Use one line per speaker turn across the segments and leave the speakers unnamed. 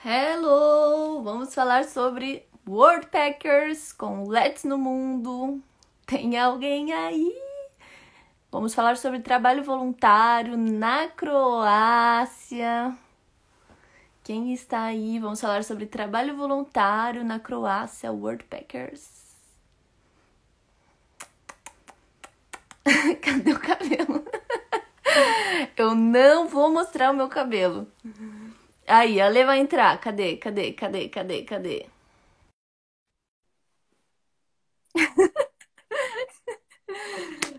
Hello! Vamos falar sobre Worldpackers com Let's no Mundo. Tem alguém aí? Vamos falar sobre trabalho voluntário na Croácia. Quem está aí? Vamos falar sobre trabalho voluntário na Croácia, Worldpackers. Cadê o cabelo? Eu não vou mostrar o meu cabelo. Aí, a Lê vai entrar. Cadê?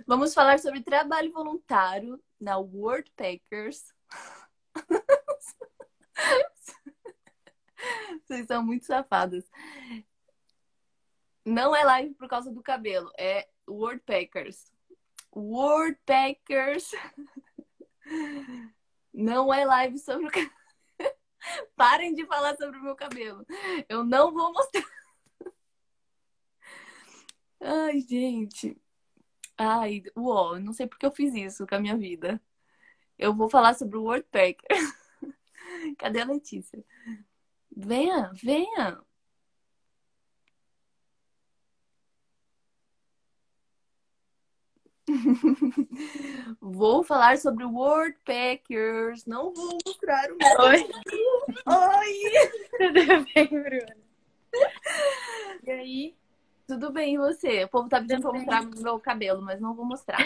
Vamos falar sobre trabalho voluntário na Worldpackers. Vocês são muito safadas. Não é live por causa do cabelo, é Worldpackers. Worldpackers. Não é live sobre o cabelo. Parem de falar sobre o meu cabelo. Eu não vou mostrar. Ai, gente. Ai, uó, não sei porque eu fiz isso com a minha vida. Eu vou falar sobre o Worldpacker. Cadê a Letícia? Venha, venha. Vou falar sobre o Worldpackers. Não vou mostrar o meu.
Oi,
Oi!
tudo bem, Bruna? E aí?
Tudo bem, e você? O povo tá pedindo pra eu
Tudo
mostrar o meu cabelo, mas não vou mostrar.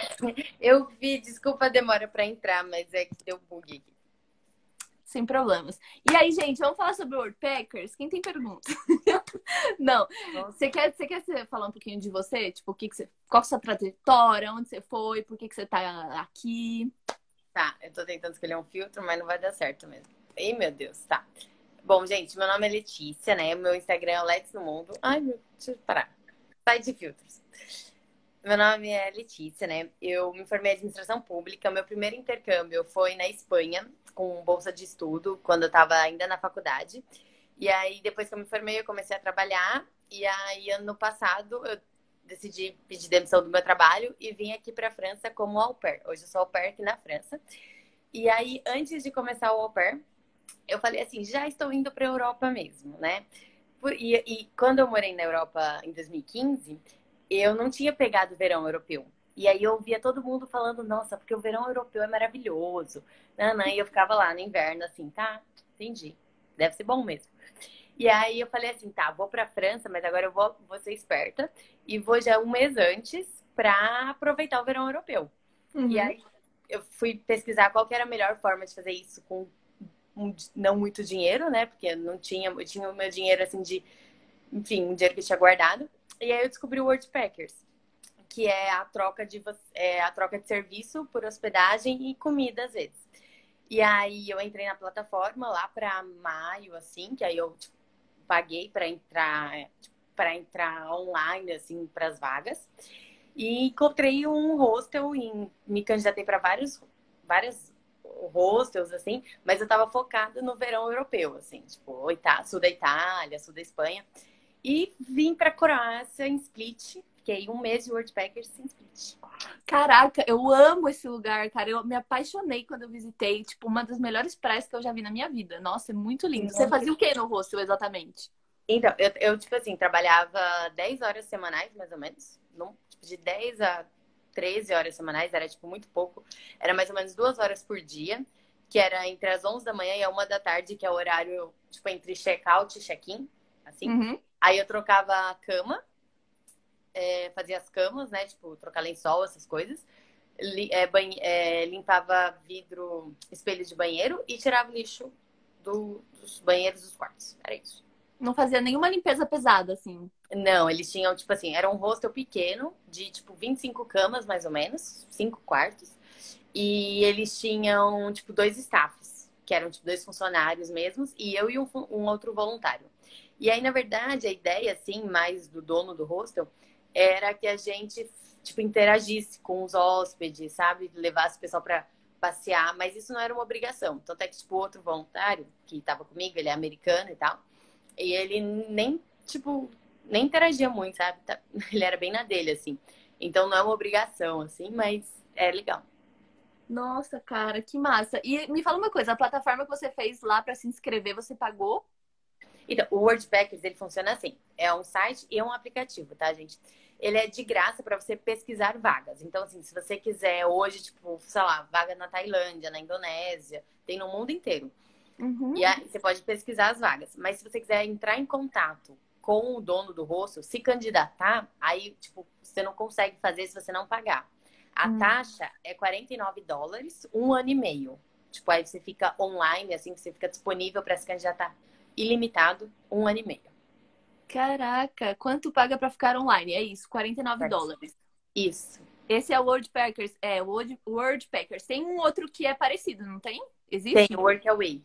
Eu vi, desculpa a demora pra entrar, mas é que deu bug aqui.
Sem problemas. E aí, gente, vamos falar sobre o Worldpackers? Quem tem pergunta? Não. Você quer falar um pouquinho de você? Tipo, qual que é a sua trajetória? Onde você foi? Por que você tá aqui?
Tá, eu tô tentando escolher um filtro, mas não vai dar certo mesmo. Ih, meu Deus, tá. Bom, gente, meu nome é Letícia, né? Meu Instagram é o Let's no Mundo. Ai, deixa eu parar. Sai de filtros. Meu nome é Letícia, né? Eu me formei em administração pública. Meu primeiro intercâmbio foi na Espanha, com bolsa de estudo, quando eu estava ainda na faculdade. E aí, depois que eu me formei, eu comecei a trabalhar. E aí, ano passado, eu decidi pedir demissão do meu trabalho e vim aqui para a França como au pair. Hoje eu sou au pair aqui na França. E aí, antes de começar o au pair, eu falei assim, já estou indo para a Europa mesmo, né? E quando eu morei na Europa em 2015, eu não tinha pegado o verão europeu. E aí eu via todo mundo falando, nossa, porque o verão europeu é maravilhoso. Nanã, e eu ficava lá no inverno, assim, tá, entendi. Deve ser bom mesmo. E aí eu falei assim, tá, vou pra França, mas agora vou ser esperta e vou já um mês antes pra aproveitar o verão europeu. E
Uhum.
aí eu fui pesquisar qual que era a melhor forma de fazer isso com não muito dinheiro, né? Porque eu tinha o meu dinheiro assim de, enfim, um dinheiro que eu tinha guardado. E aí eu descobri o Worldpackers, que é a troca de serviço por hospedagem e comida às vezes. E aí eu entrei na plataforma lá para maio, assim, que aí eu tipo, paguei para entrar online assim para as vagas. E encontrei um hostel e me candidatei para várias hostels, assim, mas eu tava focada no verão europeu, assim, tipo, sul da Itália, sul da Espanha. E vim pra Croácia em Split. Fiquei um mês de Worldpackers em Split.
Caraca, eu amo esse lugar, cara. Eu me apaixonei quando eu visitei. Tipo, uma das melhores praias que eu já vi na minha vida. Nossa, é muito lindo. Você fazia o que no hostel, exatamente?
Então, eu, tipo assim, trabalhava 10 horas semanais, mais ou menos. Tipo, de 10 a 13 horas semanais, era, tipo, muito pouco. Era mais ou menos 2 horas por dia, que era entre as 11 da manhã e a 1 da tarde, que é o horário, tipo, entre check-out e check-in, assim.
Uhum.
Aí eu trocava a cama, fazia as camas, né? Tipo, trocar lençol, essas coisas. Limpava vidro, espelho de banheiro e tirava o lixo dos banheiros dos quartos. Era isso.
Não fazia nenhuma limpeza pesada, assim.
Não, eles tinham, tipo assim, era um hostel pequeno, de tipo 25 camas, mais ou menos, 5 quartos. E eles tinham, tipo, dois staffs, que eram, tipo, dois funcionários mesmos, e eu e um outro voluntário. E aí, na verdade, a ideia, assim, mais do dono do hostel, era que a gente, tipo, interagisse com os hóspedes, sabe? Levasse o pessoal pra passear, mas isso não era uma obrigação. Tanto é que, tipo, o outro voluntário, que tava comigo, ele é americano e tal, e ele nem, tipo, nem interagia muito, sabe? Ele era bem na dele, assim. Então não é uma obrigação, assim, mas é legal.
Nossa, cara, que massa. E me fala uma coisa, a plataforma que você fez lá pra se inscrever, você pagou?
Então, o Worldpackers, ele funciona assim. É um site e um aplicativo, tá, gente? Ele é de graça para você pesquisar vagas. Então, assim, se você quiser hoje, tipo, sei lá, vaga na Tailândia, na Indonésia, tem no mundo inteiro.
Uhum.
E aí você pode pesquisar as vagas. Mas se você quiser entrar em contato com o dono do hostel, se candidatar, aí, tipo, você não consegue fazer se você não pagar. A
Hum.
taxa é US$ 49, 1 ano e meio. Tipo, aí você fica online, assim, você fica disponível para se candidatar ilimitado, 1 ano e meio.
Caraca, quanto paga pra ficar online? É isso, US$ 49.
Isso.
Esse é o Worldpackers. É, o Worldpackers. Tem um outro que é parecido, não tem?
Tem
Existe?
o Workaway.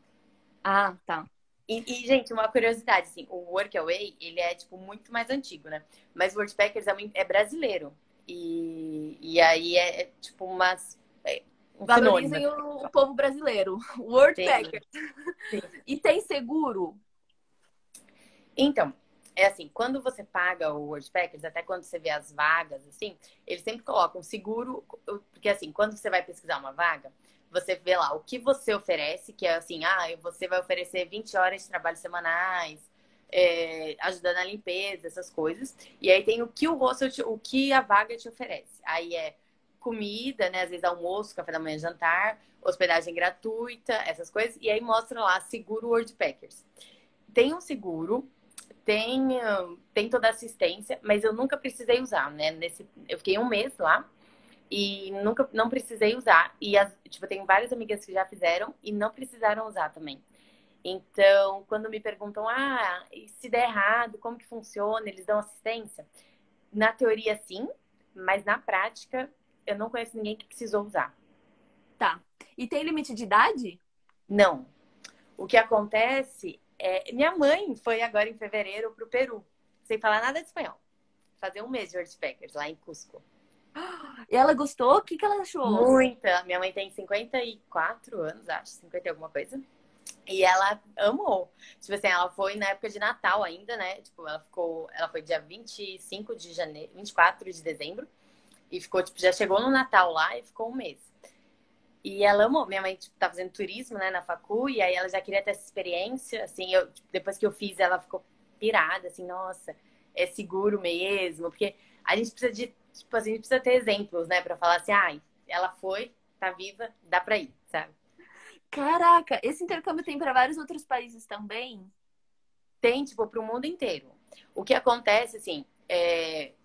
Ah, tá.
Gente, uma curiosidade, assim, o Workaway, ele é, tipo, muito mais antigo, né? Mas o Worldpackers é brasileiro. E aí tipo, um sinônimo,
Valorizem
assim.
o povo brasileiro.
Sim,
Worldpackers.
sim.
E tem seguro?
Então, é assim, quando você paga o Worldpackers, até quando você vê as vagas, assim, eles sempre colocam seguro, porque assim, quando você vai pesquisar uma vaga, você vê lá o que você oferece, que é assim, você vai oferecer 20 horas de trabalho semanais, ajuda na limpeza, essas coisas. E aí tem o que o que a vaga te oferece. Aí é comida, né? Às vezes almoço, café da manhã, jantar, hospedagem gratuita, essas coisas. E aí mostra lá, seguro Worldpackers. Tem um seguro tem, tem toda a assistência, mas eu nunca precisei usar, né? Eu fiquei um mês lá e nunca não precisei usar. E tipo, eu tenho várias amigas que já fizeram e não precisaram usar também. Então, quando me perguntam, e se der errado, como que funciona? Eles dão assistência? Na teoria, sim, mas na prática, eu não conheço ninguém que precisou usar.
Tá. E tem limite de idade?
Não. O que acontece é. Minha mãe foi agora em fevereiro para o Peru, sem falar nada de espanhol. Fazer um mês de Worldpackers lá em Cusco.
E ela gostou? O que que ela achou?
Muita. Minha mãe tem 54 anos, acho, 50 e alguma coisa. E ela amou. Tipo assim, ela foi na época de Natal ainda, né? Tipo, ela foi dia 25 de janeiro, 24 de dezembro. E ficou, tipo, já chegou no Natal lá e ficou um mês. E ela amou. Minha mãe, tipo, tá fazendo turismo, né, na facu, e aí ela já queria ter essa experiência. Assim, depois que eu fiz, ela ficou pirada, assim, nossa, é seguro mesmo. Porque a gente precisa tipo assim, a gente precisa ter exemplos, né, pra falar assim, ela foi, tá viva, dá pra ir, sabe?
Caraca, esse intercâmbio tem para vários outros países também?
Tem, tipo, pro mundo inteiro. O que acontece, assim,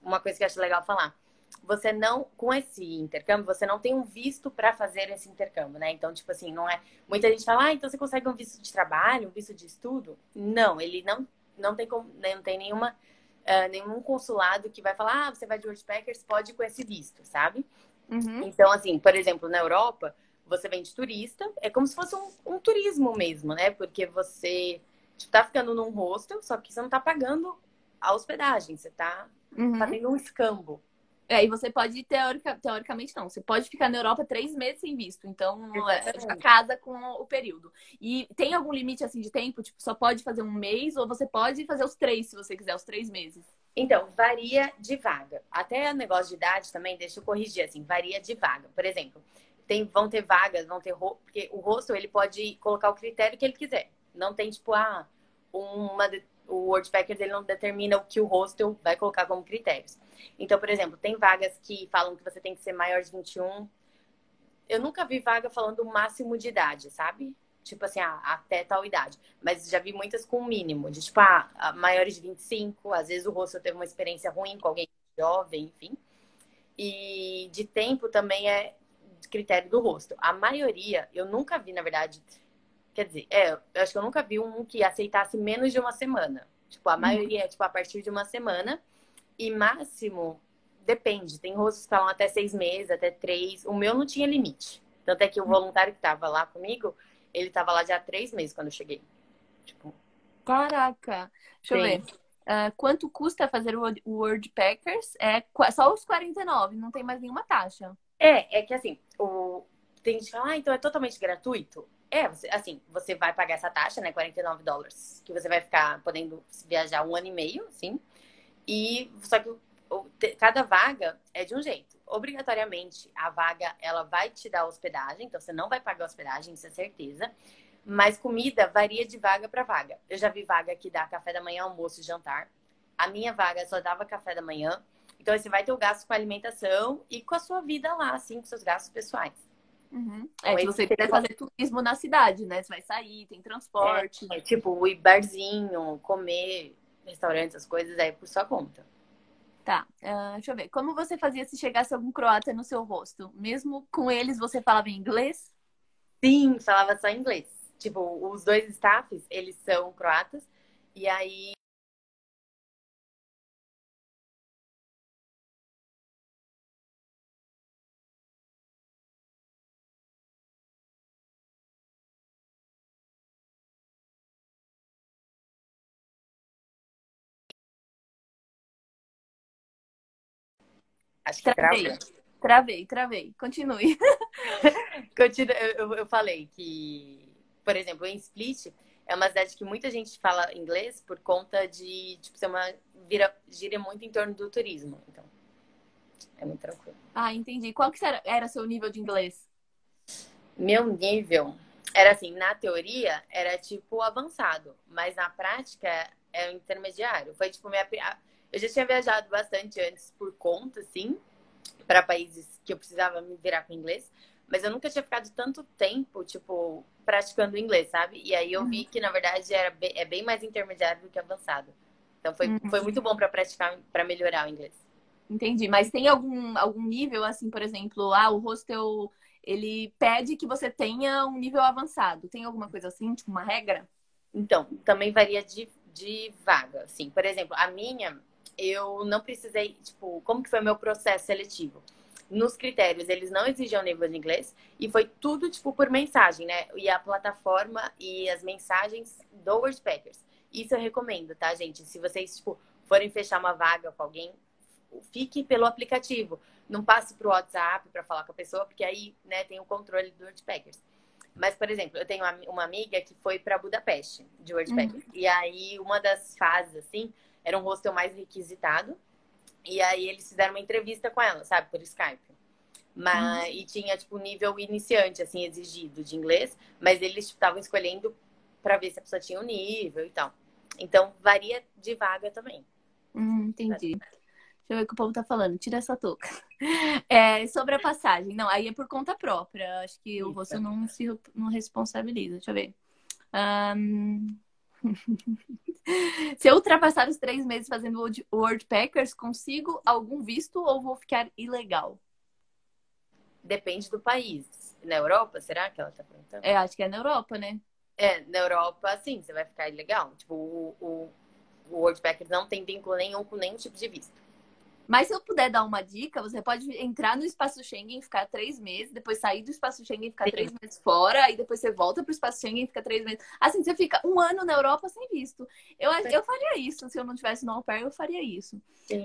uma coisa que eu acho legal falar. Você não, com esse intercâmbio, você não tem um visto para fazer esse intercâmbio, né? Então, tipo assim, não é. Muita gente fala, então você consegue um visto de trabalho, um visto de estudo? Não, ele não tem como, não tem nenhum consulado que vai falar, você vai de Worldpackers, pode ir com esse visto, sabe?
Uhum.
Então, assim, por exemplo, na Europa, você vem de turista, é como se fosse um turismo mesmo, né? Porque você tipo, tá ficando num hostel, só que você não tá pagando a hospedagem, você tá
Uhum.
fazendo um escambo.
E você pode, teoricamente não, você pode ficar na Europa 3 meses sem visto, então já
Exatamente.
casa com o período. E tem algum limite assim de tempo? Tipo, só pode fazer um mês ou você pode fazer os três, se você quiser, os 3 meses?
Então, varia de vaga. Até o negócio de idade também, deixa eu corrigir, assim, varia de vaga. Por exemplo, vão ter vagas, porque o hostel, ele pode colocar o critério que ele quiser. Não tem, tipo, o Worldpackers, ele não determina o que o hostel vai colocar como critérios. Então, por exemplo, tem vagas que falam que você tem que ser maior de 21. Eu nunca vi vaga falando o máximo de idade, sabe? Tipo assim, até tal idade. Mas já vi muitas com o mínimo, de tipo, maiores de 25. Às vezes o rosto teve uma experiência ruim com alguém jovem, enfim. E de tempo também é de critério do rosto. A maioria, eu nunca vi, na verdade. Quer dizer, eu acho que eu nunca vi um que aceitasse menos de uma semana. Tipo, a
Uhum.
maioria é tipo a partir de uma semana. E máximo, depende. Tem rostos que falam até 6 meses, até 3. O meu não tinha limite. Tanto é que o voluntário que tava lá comigo, ele tava lá já há 3 meses quando eu cheguei. Tipo,
Caraca, deixa eu ver.
tem.
Quanto custa fazer o Worldpackers? É só os 49, não tem mais nenhuma taxa.
É que assim, tem gente que fala, então é totalmente gratuito. Assim, você vai pagar essa taxa, né? US$ 49, que você vai ficar podendo viajar 1 ano e meio, assim. E só que cada vaga é de um jeito. Obrigatoriamente, a vaga ela vai te dar hospedagem, então você não vai pagar hospedagem, isso é certeza. Mas comida varia de vaga para vaga. Eu já vi vaga que dá café da manhã, almoço e jantar. A minha vaga só dava café da manhã. Então, você vai ter o gasto com a alimentação e com a sua vida lá, assim, com seus gastos pessoais.
Uhum.
Então,
Se
esse
você quiser
seria
fazer turismo na cidade, né? Você vai sair, tem transporte.
tipo, ir barzinho, comer, restaurantes, as coisas aí por sua conta.
Tá, deixa eu ver. Como você fazia se chegasse algum croata no seu rosto? Mesmo com eles, você falava em inglês?
Sim, falava só inglês. Tipo, os dois staffs, eles são croatas. E aí, acho que travou.
Travei, travei. Continue.
Eu falei que, por exemplo, em Split é uma cidade que muita gente fala inglês por conta de, tipo, ser uma gira muito em torno do turismo. Então, é muito tranquilo.
Ah, entendi. Qual que era seu nível de inglês?
Meu nível era assim, na teoria era tipo avançado, mas na prática é o intermediário. Foi tipo eu já tinha viajado bastante antes por conta, assim, para países que eu precisava me virar com inglês, mas eu nunca tinha ficado tanto tempo, tipo, praticando inglês, sabe? E aí eu vi que na verdade é bem mais intermediário do que avançado. Então foi muito bom para praticar, para melhorar o inglês.
Entendi. Mas tem algum nível, assim, por exemplo, o hostel, ele pede que você tenha um nível avançado. Tem alguma coisa assim, tipo uma regra?
Então, também varia de vaga, assim. Por exemplo, a minha, eu não precisei, tipo, como que foi o meu processo seletivo? Nos critérios, eles não exigiam nível de inglês e foi tudo, tipo, por mensagem, né? E a plataforma e as mensagens do Wordpackers. Isso eu recomendo, tá, gente? Se vocês, tipo, forem fechar uma vaga com alguém, fique pelo aplicativo. Não passe pro WhatsApp para falar com a pessoa, porque aí, né, tem o controle do Wordpackers. Mas, por exemplo, eu tenho uma amiga que foi para Budapeste, de Wordpackers. E aí, uma das fases, assim, era um hostel mais requisitado. E aí, eles fizeram uma entrevista com ela, sabe, por Skype. E tinha, tipo, nível iniciante, assim, exigido de inglês. Mas eles estavam escolhendo para ver se a pessoa tinha um nível e tal. Então, varia de vaga também.
Entendi. Deixa eu ver o que o povo tá falando. Tira essa touca. Sobre a passagem. Não, aí é por conta própria. Acho que o rosto não responsabiliza. Deixa eu ver. Se eu ultrapassar os 3 meses fazendo Wordpackers, consigo algum visto ou vou ficar ilegal?
Depende do país. Na Europa, será que ela tá perguntando?
Acho que é na Europa, né?
Na Europa, sim, você vai ficar ilegal. Tipo, o Wordpackers não tem vínculo nenhum com nenhum tipo de visto.
Mas se eu puder dar uma dica, você pode entrar no espaço Schengen, ficar 3 meses, depois sair do espaço Schengen, ficar 3 meses fora, aí depois você volta pro espaço Schengen e fica 3 meses. Assim, você fica 1 ano na Europa sem visto. Eu faria isso. Se eu não tivesse no au pair, eu faria isso.
Sim.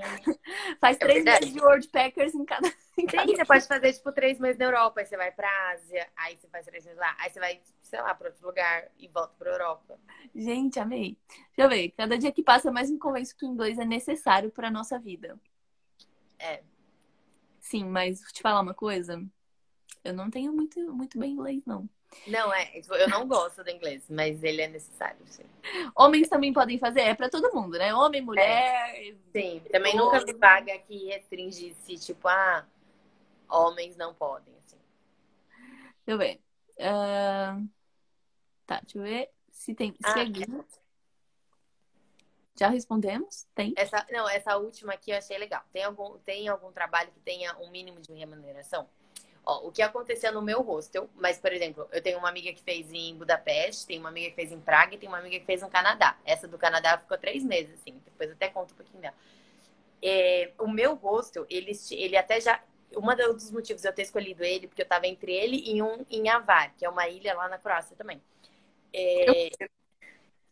Faz 3 meses de Wordpackers em cada.
Sim, você pode fazer, tipo, 3 meses na Europa, aí você vai pra Ásia, aí você faz 3 meses lá, aí você vai, sei lá, pra outro lugar e volta pra Europa.
Gente, amei. Deixa eu ver. Cada dia que passa, mais me convenço que o inglês é necessário pra nossa vida. Sim, mas vou te falar uma coisa. Eu não tenho muito bem inglês, não.
Não, eu não gosto do inglês, mas ele é necessário, sim.
Homens também podem fazer? É pra todo mundo, né? Homem, mulher.
Sim, também nunca vi vaga que restringisse, tipo, homens não podem, assim.
Deixa eu ver. Tá, deixa eu ver se tem. Seguir. Já respondemos? Tem?
Essa última aqui eu achei legal. Tem algum trabalho que tenha um mínimo de remuneração? Ó, o que acontecia no meu hostel, mas, por exemplo, eu tenho uma amiga que fez em Budapeste, tem uma amiga que fez em Praga e tem uma amiga que fez no Canadá. Essa do Canadá ficou 3 meses, assim. Depois eu até conto um pouquinho dela. O meu hostel, ele até já... Um dos motivos de eu ter escolhido ele, porque eu tava entre ele e um em Avar, que é uma ilha lá na Croácia também. Que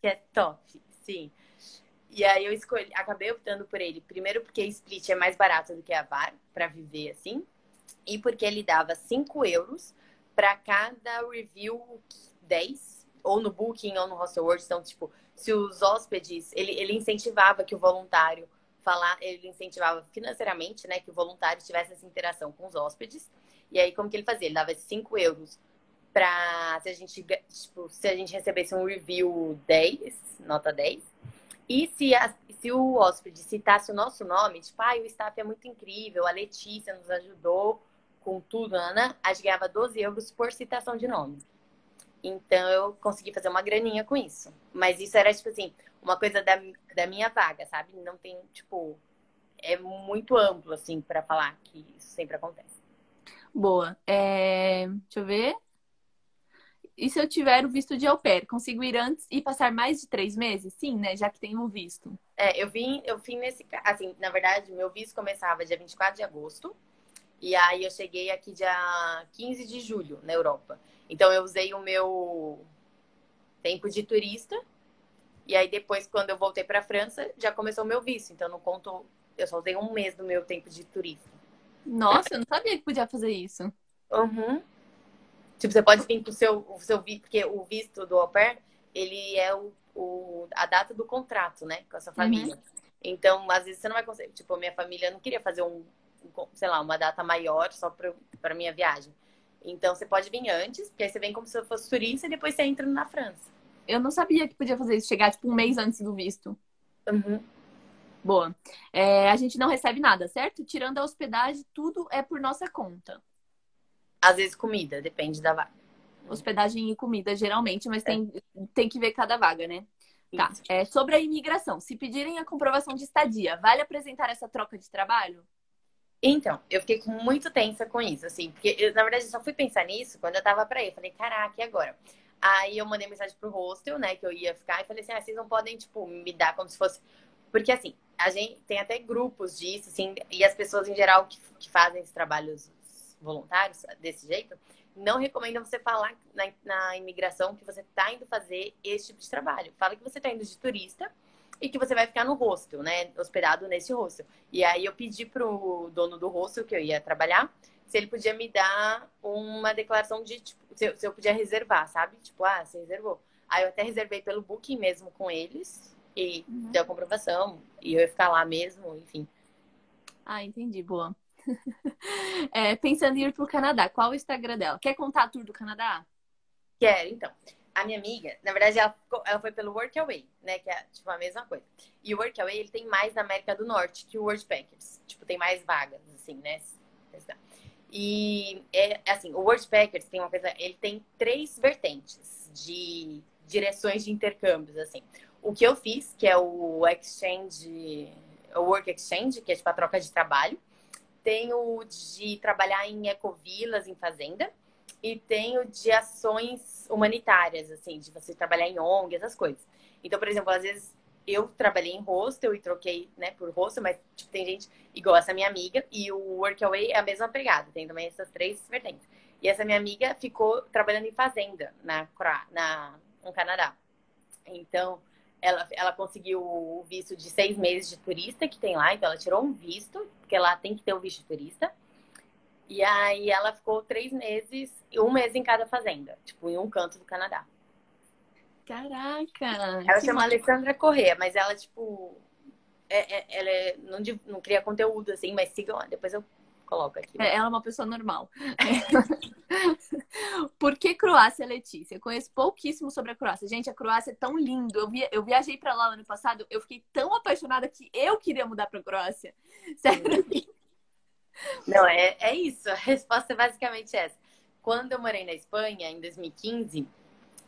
é top, sim. E aí eu acabei optando por ele. Primeiro porque Split é mais barato do que Avar, pra viver assim. E porque ele dava 5 euros para cada review 10, ou no Booking ou no Hostelworld. Então, tipo, se os hóspedes, ele incentivava que o voluntário ele incentivava financeiramente, né, que o voluntário tivesse essa interação com os hóspedes. E aí, como que ele fazia? Ele dava esses 5 euros pra tipo, se a gente recebesse um review 10, nota 10. E se o hóspede citasse o nosso nome, tipo, o staff é muito incrível, a Letícia nos ajudou com tudo, Ana, a gente ganhava 12 euros por citação de nome. Então eu consegui fazer uma graninha com isso. Mas isso era, tipo assim, uma coisa da minha vaga, sabe? Não tem, tipo, é muito amplo, assim, pra falar que isso sempre acontece.
Boa. Deixa eu ver. E se eu tiver o visto de au pair, consigo ir antes e passar mais de 3 meses? Sim, né? Já que tenho o visto.
Eu vim nesse, assim, na verdade, meu visto começava dia 24 de agosto. E aí eu cheguei aqui dia 15 de julho, na Europa. Então eu usei o meu tempo de turista. E aí depois, quando eu voltei pra França, já começou o meu visto. Então não conto, eu só usei um mês do meu tempo de turista.
Nossa, eu não sabia que podia fazer isso.
Uhum. Tipo, você pode vir com o seu visto, porque o visto do au pair, ele é a data do contrato, né, com a sua
Uhum.
família. Então, às vezes você não vai conseguir. Tipo, a minha família não queria fazer sei lá, uma data maior só para minha viagem. Então, você pode vir antes, porque aí você vem como se fosse turista e depois você entra na França.
Eu não sabia que podia fazer isso, chegar tipo um mês antes do visto.
Uhum.
Boa. A gente não recebe nada, certo? Tirando a hospedagem, tudo é por nossa conta.
Às vezes comida, depende da vaga.
Hospedagem e comida, geralmente, mas
É,
tem que ver cada vaga, né? Tá.
isso.
Sobre a imigração, se pedirem a comprovação de estadia, vale apresentar essa troca de trabalho?
Então, eu fiquei muito tensa com isso, assim, porque na verdade eu só fui pensar nisso quando eu tava pra ir. Eu falei, caraca, e agora? Aí eu mandei mensagem pro hostel, né, que eu ia ficar, e falei assim, vocês não podem, tipo, me dar como se fosse. Porque assim, a gente tem até grupos disso, assim, e as pessoas em geral que fazem esses trabalhos voluntários desse jeito, não recomendam você falar na imigração que você tá indo fazer esse tipo de trabalho. Fala que você tá indo de turista e que você vai ficar no hostel, né, hospedado nesse hostel. E aí eu pedi pro dono do hostel que eu ia trabalhar se ele podia me dar uma declaração de, tipo, se eu podia reservar, sabe? Tipo, você reservou. Aí eu até reservei pelo Booking mesmo com eles e
Uhum.
deu a comprovação. E eu ia ficar lá mesmo, enfim.
Ah, entendi. Boa. Pensando em ir pro Canadá, qual o Instagram dela? Quer contar a tour do Canadá?
Quero, então. A minha amiga, na verdade, ela foi pelo Workaway, né? Que é, tipo, a mesma coisa. E o Workaway, ele tem mais na América do Norte que o Worldpackers. Tipo, tem mais vagas, assim, né? E, assim, o Worldpackers tem uma coisa... Ele tem 3 vertentes de direções de intercâmbios, assim. O que eu fiz, que é o Exchange... O Work Exchange, que é, tipo, a troca de trabalho. Tem o de trabalhar em ecovilas, em fazenda. E tem o de ações humanitárias, assim, de você trabalhar em ONG, essas coisas. Então, por exemplo, às vezes eu trabalhei em hostel e troquei, né, por hostel, mas tipo, tem gente igual essa minha amiga e o Workaway é a mesma pegada, tem também essas 3 vertentes. E essa minha amiga ficou trabalhando em fazenda no Canadá. Então, ela conseguiu o visto de 6 meses de turista que tem lá, então ela tirou um visto, porque lá tem que ter o visto de turista. E aí ela ficou 3 meses, um mês em cada fazenda, tipo, em um canto do Canadá.
Caraca,
Ela
que
chama
massa.
Alessandra Corrêa, mas ela, tipo, ela não cria conteúdo, assim, mas sigam lá, depois eu coloco aqui.
Ela é uma pessoa normal. Por que Croácia, Letícia? Eu conheço pouquíssimo sobre a Croácia. Gente, a Croácia é tão lindo. Eu viajei pra lá ano passado, eu fiquei tão apaixonada que eu queria mudar pra Croácia. Sério.
Não, é isso. A resposta é basicamente essa. Quando eu morei na Espanha, em 2015,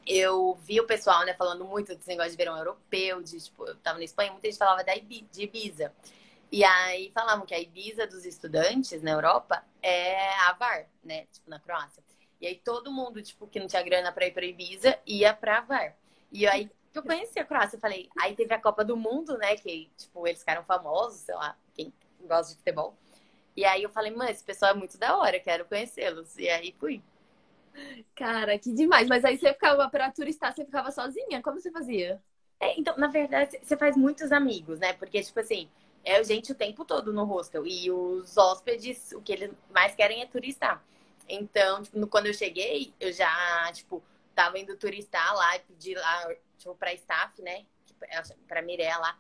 eu vi o pessoal, né, falando muito desse negócio de verão europeu, de, tipo, eu tava na Espanha, muita gente falava de Ibiza. E aí falavam que a Ibiza dos estudantes na Europa é a VAR, né, tipo, na Croácia. E aí todo mundo, tipo, que não tinha grana pra ir pra Ibiza, ia pra VAR. E aí que eu conheci a Croácia, eu falei, aí teve a Copa do Mundo, né, que, tipo, eles ficaram famosos, sei lá, quem gosta de futebol. E aí eu falei, mãe, esse pessoal é muito da hora, quero conhecê-los. E aí fui.
Cara, que demais. Mas aí você ficava pra turistar, você ficava sozinha? Como você fazia?
Então, na verdade, você faz muitos amigos, né? Porque, tipo assim, é gente o tempo todo no hostel. E os hóspedes, o que eles mais querem é turistar. Então, tipo, quando eu cheguei, eu já, tipo, tava indo turistar lá e pedi lá, tipo, pra staff, né? Pra Mirella lá,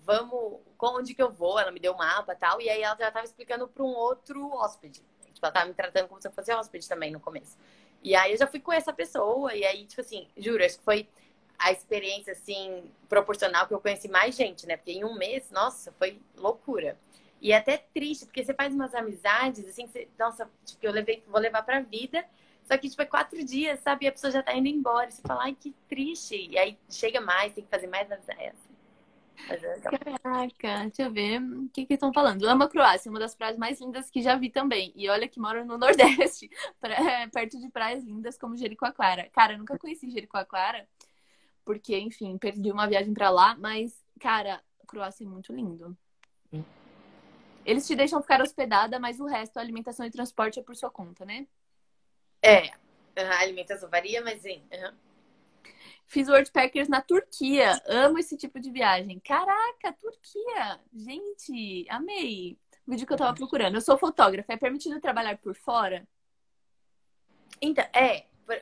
vamos, onde que eu vou? Ela me deu o mapa e tal. E aí ela já tava explicando pra um outro hóspede. Tipo, ela tava me tratando como se eu fosse hóspede também no começo. E aí eu já fui com essa pessoa, e aí, tipo assim, juro, acho que foi a experiência, assim, proporcional que eu conheci mais gente, né? Porque em um mês, nossa, foi loucura. E é até triste, porque você faz umas amizades, assim, que você, nossa, tipo, que eu levei, vou levar pra vida. Só que, tipo, é 4 dias, sabe? E a pessoa já tá indo embora. E você fala, ai, que triste. E aí chega mais, tem que fazer mais amizades. Mas é legal.
Caraca, deixa eu ver o que que estão falando. Amo a Croácia, uma das praias mais lindas que já vi também. E olha que moro no Nordeste, perto de praias lindas como Jericoacoara. Cara, eu nunca conheci Jericoacoara, porque, enfim, perdi uma viagem pra lá, mas, cara, a Croácia é muito lindo. Eles te deixam ficar hospedada, mas o resto, a alimentação e transporte é por sua conta, né?
É, a alimentação varia, mas sim.
Fiz Worldpackers na Turquia. Amo esse tipo de viagem. Caraca, Turquia! Gente, amei. O vídeo que eu tava procurando. Eu sou fotógrafa. É permitido trabalhar por fora?
Então,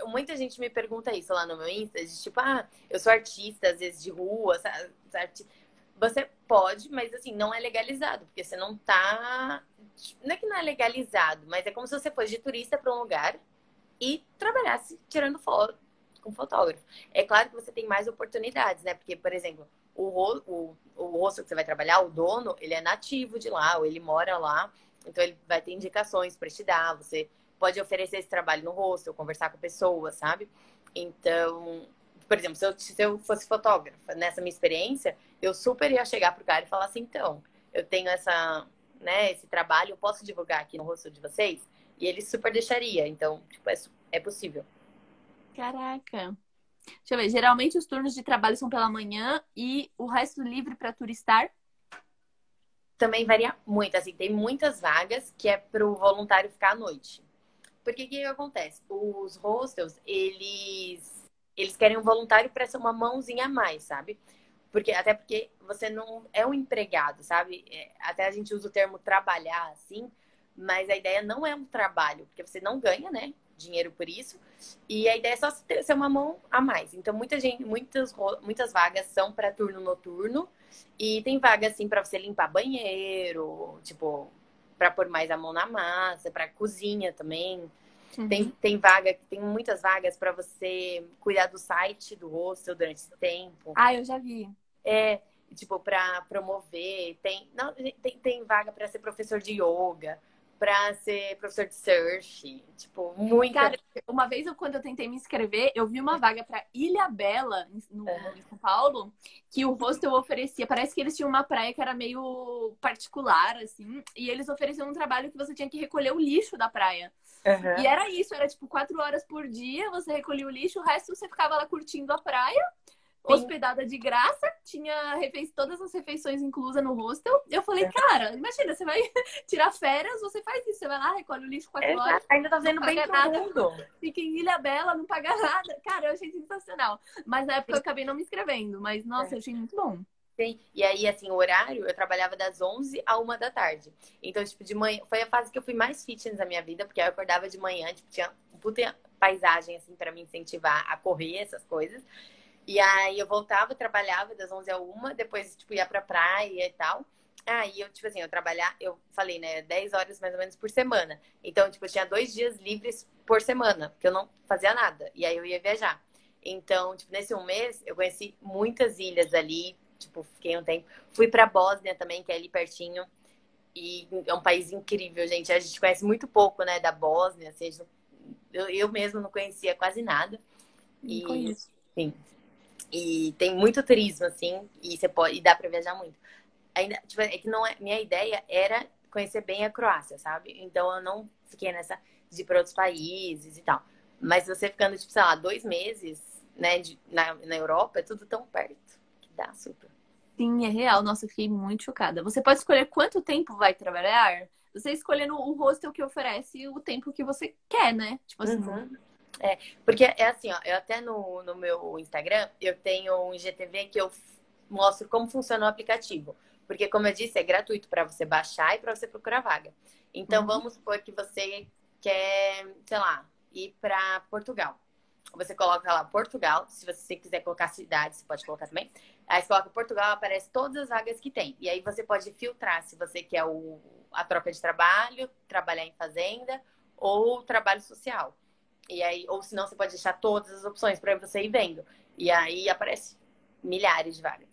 muita gente me pergunta isso lá no meu Insta, de tipo, eu sou artista, às vezes de rua, sabe? Você pode, mas assim, não é legalizado, porque você não tá. Não é que não é legalizado, mas é como se você fosse de turista para um lugar e trabalhasse tirando foto com fotógrafo. É claro que você tem mais oportunidades, né? Porque, por exemplo, o rosto que você vai trabalhar, o dono, ele é nativo de lá, ou ele mora lá, então ele vai ter indicações para te dar, você pode oferecer esse trabalho no rosto, conversar com pessoas, sabe? Então, por exemplo, se eu fosse fotógrafa, nessa minha experiência, eu super ia chegar pro cara e falar assim, então, eu tenho esse trabalho, eu posso divulgar aqui no rosto de vocês? E ele super deixaria. Então, tipo, é possível.
Caraca. Deixa eu ver. Geralmente os turnos de trabalho são pela manhã e o resto livre para turistar.
Também varia muito, assim, tem muitas vagas que é pro voluntário ficar à noite. Porque o que acontece? Os hostels, eles querem um voluntário para ser uma mãozinha a mais, sabe? Até porque você não é um empregado, sabe? Até a gente usa o termo trabalhar assim, mas a ideia não é um trabalho, porque você não ganha, né? Dinheiro por isso. E a ideia é só ser uma mão a mais. Então, muitas vagas são para turno noturno. E tem vaga, assim, para você limpar banheiro, tipo, para pôr mais a mão na massa, para cozinha também.
Uhum.
Tem muitas vagas para você cuidar do site do hostel durante esse tempo.
Ah, eu já vi.
É, tipo, para promover. Não, tem vaga para ser professor de yoga, para ser professor de surf. Tipo, muita.
Cara, uma vez quando eu tentei me inscrever, eu vi uma vaga para Ilha Bela, em São Paulo, que o hostel oferecia. Parece que eles tinham uma praia que era meio particular, assim, e eles ofereciam um trabalho que você tinha que recolher o lixo da praia. E era isso, era tipo 4 horas por dia, você recolhia o lixo, o resto você ficava lá curtindo a praia,
Sim,
hospedada de graça, tinha todas as refeições inclusas no hostel. Eu falei, cara, imagina, você vai tirar férias, você faz isso, você vai lá, recolhe o lixo 4 horas,
exato. Ainda tá
não
fazendo bem
paga
pro
nada,
mundo.
fica em Ilha Bela, não paga nada. Cara, eu achei sensacional. Mas na época eu acabei não me inscrevendo, mas nossa, eu achei muito bom.
Sim. E aí, assim, o horário, eu trabalhava das 11 à 1 da tarde. Então, tipo, de manhã, foi a fase que eu fui mais fitness na minha vida, porque aí eu acordava de manhã, tipo, tinha uma puta paisagem, assim, pra me incentivar a correr, essas coisas. E aí eu voltava, trabalhava das 11 à 1, depois, tipo, ia pra praia e tal. Aí eu, tipo assim, eu falei, né, 10 horas mais ou menos por semana. Então, tipo, eu tinha 2 dias livres por semana, porque eu não fazia nada. E aí eu ia viajar. Então, tipo, nesse um mês, eu conheci muitas ilhas ali, tipo, fiquei um tempo. Fui pra Bósnia também, que é ali pertinho. E é um país incrível, gente. A gente conhece muito pouco, né, da Bósnia. Assim, eu mesmo não conhecia quase nada.
Não
E,
conheço.
sim. E tem muito turismo, assim, e dá pra viajar muito. Ainda, tipo, é que não é, minha ideia era conhecer bem a Croácia, sabe? Então eu não fiquei nessa de ir pra outros países e tal. Mas você ficando, tipo, sei lá, 2 meses, né, na Europa, é tudo tão perto que dá super.
Sim, é real. Nossa, eu fiquei muito chocada. Você pode escolher quanto tempo vai trabalhar? Você escolhendo o hostel que oferece o tempo que você quer, né? Tipo assim.
Uhum. Porque é assim, ó, eu até no meu Instagram, eu tenho um IGTV que eu mostro como funciona o aplicativo. Porque, como eu disse, é gratuito para você baixar e para você procurar vaga. Então,
Uhum.
vamos supor que você quer, sei lá, ir para Portugal. Você coloca lá Portugal. Se você quiser colocar cidade, você pode colocar também. Aí você coloca Portugal, aparece todas as vagas que tem. E aí você pode filtrar se você quer a troca de trabalho, trabalhar em fazenda ou trabalho social. E aí, ou senão você pode deixar todas as opções para você ir vendo. E aí aparece milhares de vagas.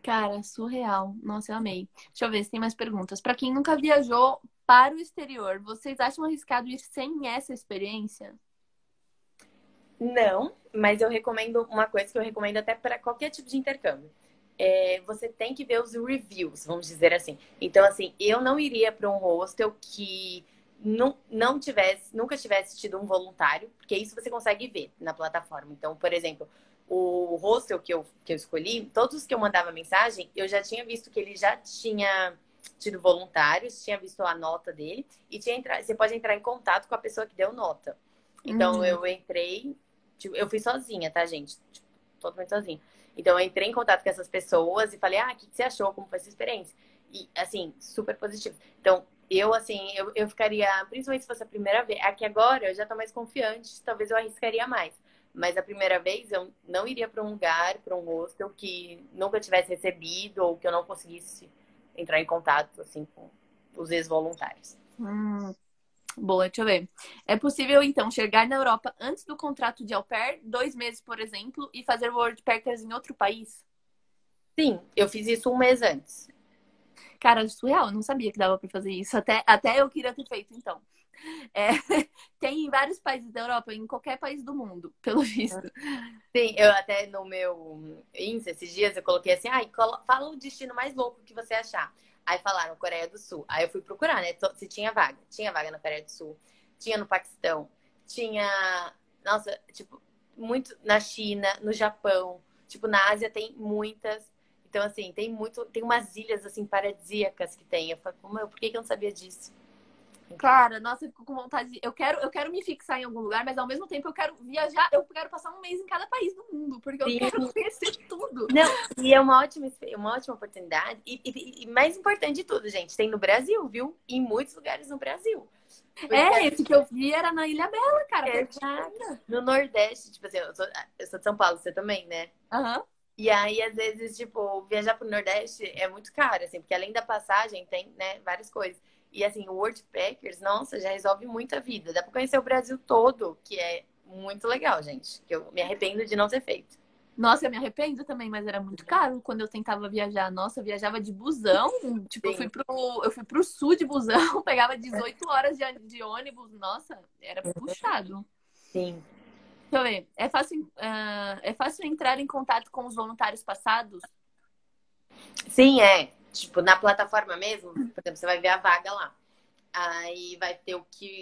Cara, surreal. Nossa, eu amei. Deixa eu ver se tem mais perguntas. Pra quem nunca viajou para o exterior, vocês acham arriscado ir sem essa experiência?
Não, mas eu recomendo uma coisa que eu recomendo até para qualquer tipo de intercâmbio. Você tem que ver os reviews, vamos dizer assim. Então, assim, eu não iria para um hostel que não tivesse, nunca tivesse tido um voluntário, porque isso você consegue ver na plataforma. Então, por exemplo, o hostel que eu escolhi, todos os que eu mandava mensagem, eu já tinha visto que ele já tinha tido voluntários, tinha visto a nota dele e você pode entrar em contato com a pessoa que deu nota. Então,
Uhum.
eu entrei, tipo, eu fui sozinha, tá, gente? Tipo, totalmente sozinha. Então, eu entrei em contato com essas pessoas e falei, o que você achou? Como foi a sua experiência? E, assim, super positivo. Então, eu ficaria, principalmente se fosse a primeira vez. Aqui agora, eu já tô mais confiante, talvez eu arriscaria mais. Mas a primeira vez, eu não iria para um lugar, para um hostel que nunca tivesse recebido ou que eu não conseguisse entrar em contato, assim, com os ex-voluntários.
Hum, boa, deixa eu ver. É possível, então, chegar na Europa antes do contrato de au pair, 2 meses, por exemplo, e fazer Worldpackers em outro país?
Sim, eu fiz isso um mês antes.
Cara, surreal, eu não sabia que dava pra fazer isso. Até eu queria ter feito, então. É, tem em vários países da Europa, em qualquer país do mundo, pelo visto.
Sim, eu até no meu Insta, esses dias, eu coloquei assim, fala o destino mais louco que você achar. Aí falaram Coreia do Sul. Aí eu fui procurar, né, se tinha vaga. Tinha vaga na Coreia do Sul, tinha no Paquistão, tinha, nossa, tipo, muito na China, no Japão. Tipo, na Ásia tem muitas. Então, assim, tem umas ilhas, assim, paradisíacas que tem. Eu falei, por que que eu não sabia disso?
Cara, nossa, eu fico com vontade eu quero me fixar em algum lugar, mas ao mesmo tempo eu quero viajar, eu quero passar um mês em cada país do mundo, porque eu
Sim.
quero conhecer tudo.
Não, e é uma ótima oportunidade. E mais importante de tudo, gente, tem no Brasil, viu? Em muitos lugares no Brasil. Porque
É, esse que eu vi era na Ilha Bela, cara, pertinho
exato.
ainda.
No Nordeste, tipo assim, eu sou de São Paulo, você também, né?
Aham.
E aí, às vezes, tipo, viajar pro Nordeste é muito caro, assim, porque além da passagem tem, né, várias coisas. E assim, o Worldpackers, nossa, já resolve muita vida. Dá pra conhecer o Brasil todo, que é muito legal, gente. Que eu me arrependo de não ter feito.
Nossa, eu me arrependo também, mas era muito caro quando eu tentava viajar. Nossa, eu viajava de busão, tipo,
Sim,
eu fui pro sul de busão, pegava 18 horas de ônibus. Nossa, era puxado.
sim.
Deixa eu ver. É fácil entrar em contato com os voluntários passados?
Sim, é. Tipo, na plataforma mesmo, por exemplo, você vai ver a vaga lá. Aí vai ter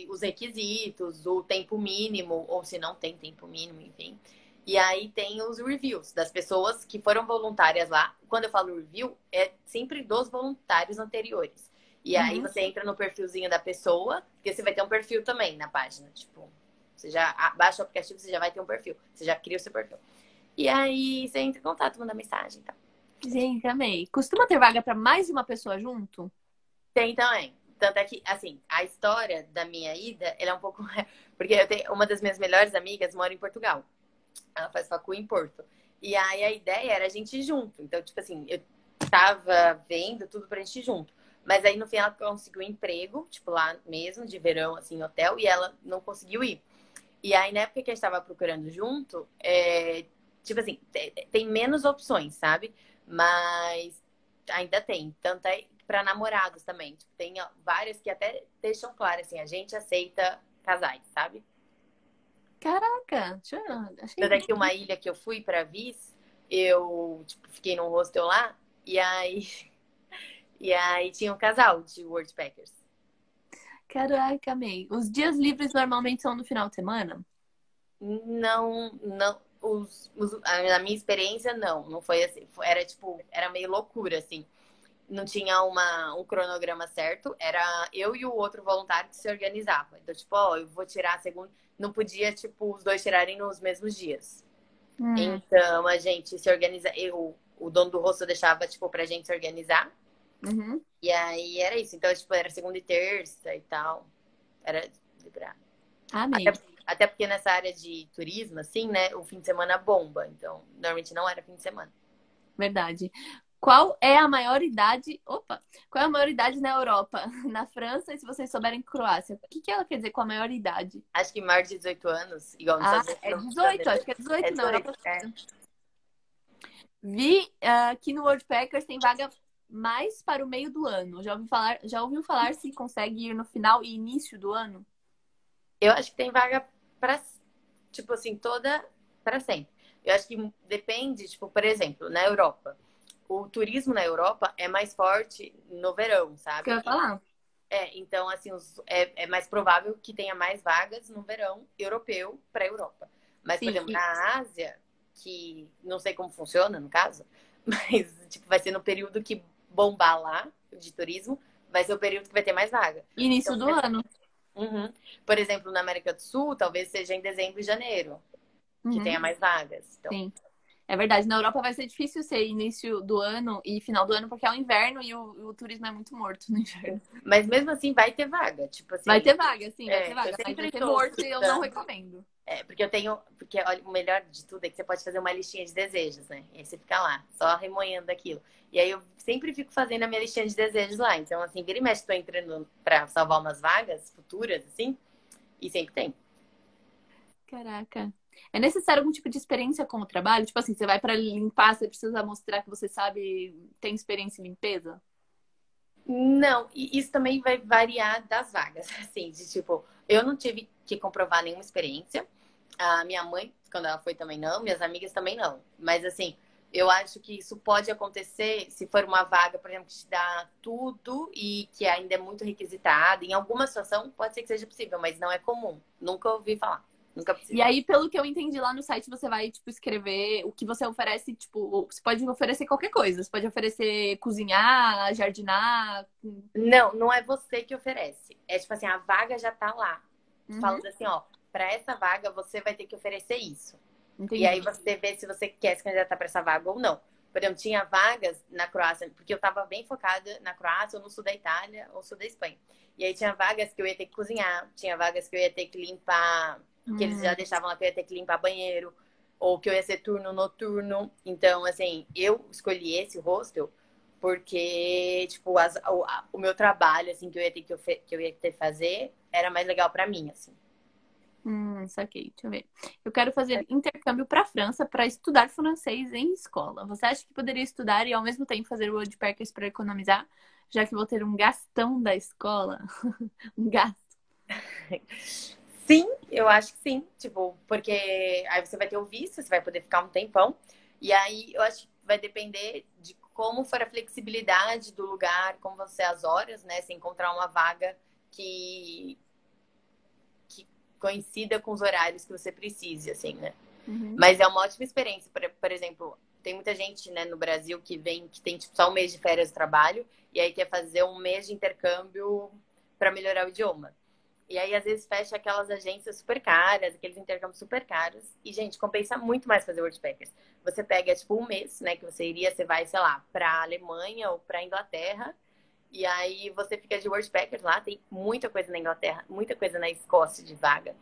os requisitos, o tempo mínimo, ou se não tem tempo mínimo, enfim. E aí tem os reviews das pessoas que foram voluntárias lá. Quando eu falo review, é sempre dos voluntários anteriores. E aí
Uhum.
você entra no perfilzinho da pessoa, porque você vai ter um perfil também na página. Tipo, você já baixa o aplicativo, você já vai ter um perfil. Você já cria o seu perfil. E aí você entra em contato, manda mensagem e tal.
Gente, amei. Costuma ter vaga para mais de uma pessoa junto?
Tem também. Tanto é que, assim, a história da minha ida, ela é um pouco. Porque eu tenho uma das minhas melhores amigas mora em Portugal. Ela faz facul em Porto. E aí a ideia era a gente ir junto. Então, tipo assim, eu tava vendo tudo pra gente ir junto. Mas aí no fim ela conseguiu um emprego, tipo lá mesmo, de verão, assim, em hotel, e ela não conseguiu ir. E aí na época que a gente tava procurando junto, tipo assim, tem menos opções, sabe? Mas ainda tem. Tanto é para namorados também. Tipo, tem várias que até deixam claro assim, a gente aceita casais, sabe?
Caraca, achei.
Tanto é que uma ilha que eu fui para Vis, eu tipo, fiquei num hostel lá e aí e aí tinha um casal de Worldpackers.
Caraca, amei. Os dias livres normalmente são no final de semana?
Não, não, na minha experiência não foi assim, era tipo, era meio loucura assim. Não tinha um cronograma certo, era eu e o outro voluntário que se organizava. Então, tipo, eu vou tirar a segunda. Não podia, tipo, os dois tirarem nos mesmos dias.
Hum,
Então, a gente se organiza. O dono do rosto deixava, tipo, pra gente se organizar.
uhum.
E aí era isso. Então, tipo, era segunda e terça e tal. Era liberado. Até,
Amei.
até porque nessa área de turismo, assim, né, o fim de semana bomba. Então, normalmente não era fim de semana.
Verdade. Qual é a maior idade? Opa! Qual é a maior idade na Europa? Na França, e se vocês souberem Croácia. O que que ela quer dizer com a maior idade?
Acho que maior de 18 anos, igual nos
Ah,
Estados Unidos,
é
não precisa
18,
ter.
acho que é
É
18 na
18,
Europa.
é.
Vi que no Worldpackers tem vaga mais para o meio do ano. Já ouviu falar se consegue ir no final e início do ano?
Eu acho que tem vaga para, tipo assim, toda para sempre. Eu acho que depende, tipo, por exemplo, na Europa. O turismo na Europa é mais forte no verão,
Isso que eu
sabe?
ia falar.
Então, assim, é mais provável que tenha mais vagas no verão europeu para a Europa. Mas, por
Sim,
exemplo, na Ásia, que não sei como funciona, no caso, mas, tipo, vai ser no período que bombar lá, de turismo, vai ser o período que vai ter mais vaga.
início
Então,
do ano.
uhum. Por exemplo, na América do Sul, talvez seja em dezembro e janeiro, que
Uhum,
tenha mais vagas. Então,
sim. É verdade, na Europa vai ser difícil ser início do ano e final do ano, porque é o inverno e o turismo é muito morto no inverno.
mas mesmo assim vai ter vaga. Tipo
Vai
assim,
ter vaga, sim, vai ter
eu
vaga, mas vai
sempre
ser
estou
morto e eu não
fritando.
recomendo.
Porque eu tenho. Porque olha, o melhor de tudo é que você pode fazer uma listinha de desejos, né? E aí você fica lá, só remoendo aquilo. E aí eu sempre fico fazendo a minha listinha de desejos lá. Então, assim, vira e mexe, estou entrando pra salvar umas vagas futuras, assim, e sempre tem.
Caraca. É necessário algum tipo de experiência com o trabalho? Tipo assim, você vai pra limpar, você precisa mostrar que você sabe, tem experiência em limpeza?
Não, e isso também vai variar das vagas, assim, de tipo, eu não tive que comprovar nenhuma experiência. A minha mãe, quando ela foi, também não, minhas amigas também não. Mas assim, eu acho que isso pode acontecer se for uma vaga, por exemplo, que te dá tudo e que ainda é muito requisitada. Em alguma situação pode ser que seja possível, mas não é comum. Nunca ouvi falar. Nunca
E
precisei.
aí, pelo que eu entendi lá no site, você vai, tipo, escrever o que você oferece, tipo, você pode oferecer qualquer coisa. Você pode oferecer cozinhar, jardinar.
Não, não é você que oferece. É tipo assim, a vaga já tá lá.
Uhum,
Falando assim, ó, para essa vaga você vai ter que oferecer isso. E aí
entendi.
você vê se você quer se candidatar para essa vaga ou não. Por exemplo, tinha vagas na Croácia, porque eu estava bem focada na Croácia, ou no sul da Itália, ou sul da Espanha. E aí tinha vagas que eu ia ter que cozinhar, tinha vagas que eu ia ter que limpar, que eles já
Hum,
deixavam lá que eu ia ter que limpar banheiro, ou que eu ia ser turno noturno. Então, assim, eu escolhi esse hostel porque, tipo, o meu trabalho, assim, que eu ia ter que eu ia ter que fazer, era mais legal para mim, assim.
saquei. Deixa eu ver. Eu quero fazer intercâmbio para a França para estudar francês em escola. Você acha que poderia estudar e ao mesmo tempo fazer o Woodpeckers para economizar, já que vou ter um gastão da escola? Um gasto.
Sim, eu acho que sim. Tipo, porque aí você vai ter o visto, você vai poder ficar um tempão. E aí eu acho que vai depender de como for a flexibilidade do lugar, como vão ser as horas, né? Se encontrar uma vaga que, que coincida com os horários que você precise, assim, né?
Uhum.
Mas é uma ótima experiência. Por exemplo, tem muita gente, né, no Brasil que vem, que tem tipo, só um mês de férias de trabalho e aí quer fazer um mês de intercâmbio para melhorar o idioma. E aí, às vezes, fecha aquelas agências super caras, aqueles intercâmbios super caros. E, gente, compensa muito mais fazer Worldpackers. Você pega, tipo, um mês, né, que você iria, você vai, sei lá, pra Alemanha ou pra Inglaterra. E aí, você fica de Worldpackers lá. Tem muita coisa na Inglaterra, muita coisa na Escócia de vaga.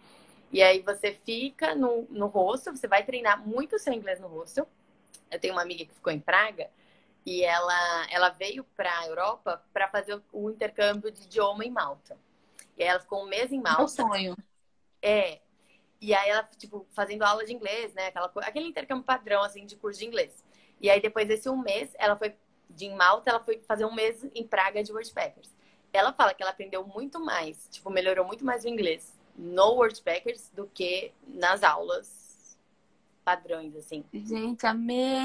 E aí, você fica no hostel, você vai treinar muito o seu inglês no hostel. Eu tenho uma amiga que ficou em Praga. E ela veio para a Europa para fazer o intercâmbio de idioma em Malta. E aí ela ficou um mês em
Meu
Malta.
sonho.
É. E aí ela, tipo, fazendo aula de inglês, né? Aquele intercâmbio padrão, assim, de curso de inglês. E aí depois desse um mês, ela foi de em Malta, ela foi fazer um mês em Praga de Worldpackers. Ela fala que ela aprendeu muito mais, tipo, melhorou muito mais o inglês no Worldpackers do que nas aulas padrões, assim.
Gente, amei.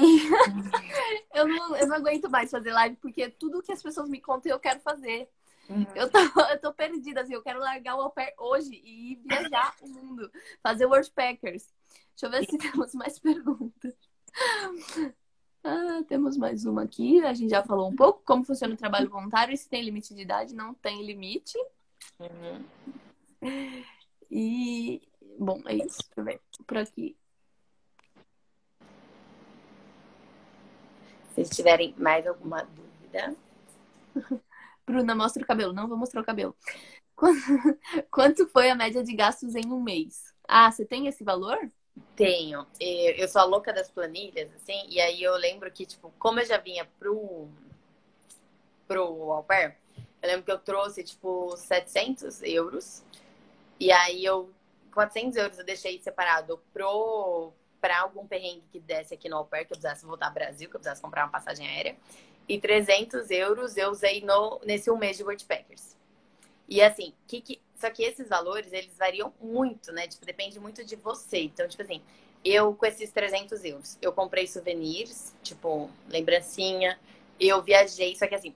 Eu não aguento mais fazer live porque tudo que as pessoas me contam eu quero fazer. Eu tô, eu tô perdida, assim, eu quero largar o au pair hoje e ir viajar o mundo, fazer Worldpackers. Deixa eu ver se temos mais perguntas. Ah, temos mais uma aqui. A gente já falou um pouco como funciona o trabalho voluntário e se tem limite de idade. Não tem limite.
Uhum.
E, bom, é isso. Deixa eu ver por aqui.
Se tiverem mais alguma dúvida.
Bruna, mostra o cabelo. Não vou mostrar o cabelo. Quanto foi a média de gastos em um mês? Ah, você tem esse valor?
Tenho. Eu sou a louca das planilhas, assim, e aí eu lembro que, tipo, como eu já vinha pro au pair, eu lembro que eu trouxe, tipo, 700 euros, e aí 400 euros eu deixei separado pra algum perrengue que desse aqui no au pair, que eu precisasse voltar ao Brasil, que eu precisasse comprar uma passagem aérea, e 300 euros eu usei nesse um mês de Worldpackers. E assim, só que esses valores, eles variam muito, né? Tipo, depende muito de você. Então, tipo assim, eu com esses 300 euros, eu comprei souvenirs, tipo, lembrancinha, eu viajei, só que assim,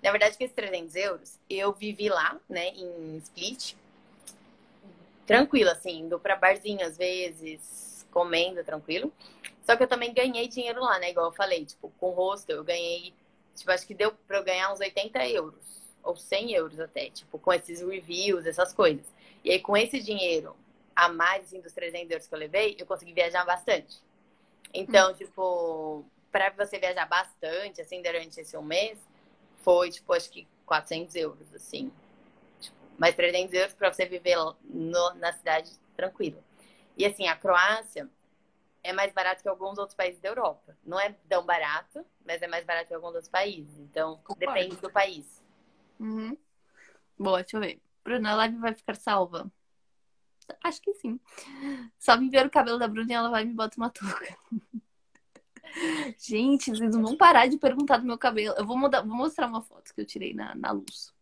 na verdade, com esses 300 euros, eu vivi lá, né, em Split, tranquilo, assim, indo pra barzinho às vezes, comendo tranquilo. Só que eu também ganhei dinheiro lá, né? Igual eu falei, tipo, com o hostel eu ganhei, tipo, acho que deu pra eu ganhar uns 80 euros, ou 100 euros até, tipo, com esses reviews, essas coisas. E aí, com esse dinheiro a mais, assim, dos 300 euros que eu levei, eu consegui viajar bastante.
Hum,
Então, tipo, pra você viajar bastante, assim, durante esse um mês, foi, tipo, acho que 400 euros, assim. Tipo, mais 300 euros pra você viver na cidade tranquilo. E, assim, a Croácia é mais barato que alguns outros países da Europa. Não é tão barato, mas é mais barato que alguns outros países. Então, depende
concordo.
do país.
Uhum. Boa, deixa eu ver. Bruna, a live vai ficar salva? Acho que sim. Só me ver o cabelo da Bruna e ela vai e me bota uma touca. Gente, vocês não vão parar de perguntar do meu cabelo. Eu vou mostrar uma foto que eu tirei na luz.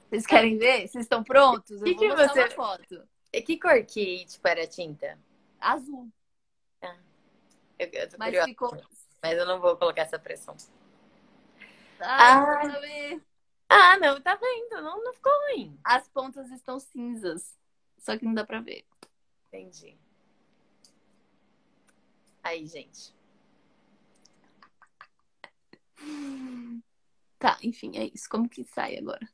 Vocês querem ver? Vocês estão prontos? Eu vou
Que
mostrar uma
você.
foto.
Que cor que, tipo, era a tinta?
Azul.
Ah, eu tô
Mas
curiosa,
ficou.
mas eu não vou colocar essa pressão.
Ai, não dá
Ah,
pra ver.
não, tá vendo? Não, não ficou ruim.
As pontas estão cinzas. Só que não dá pra ver.
Entendi. Aí, gente.
Tá, enfim, é isso. Como que sai agora?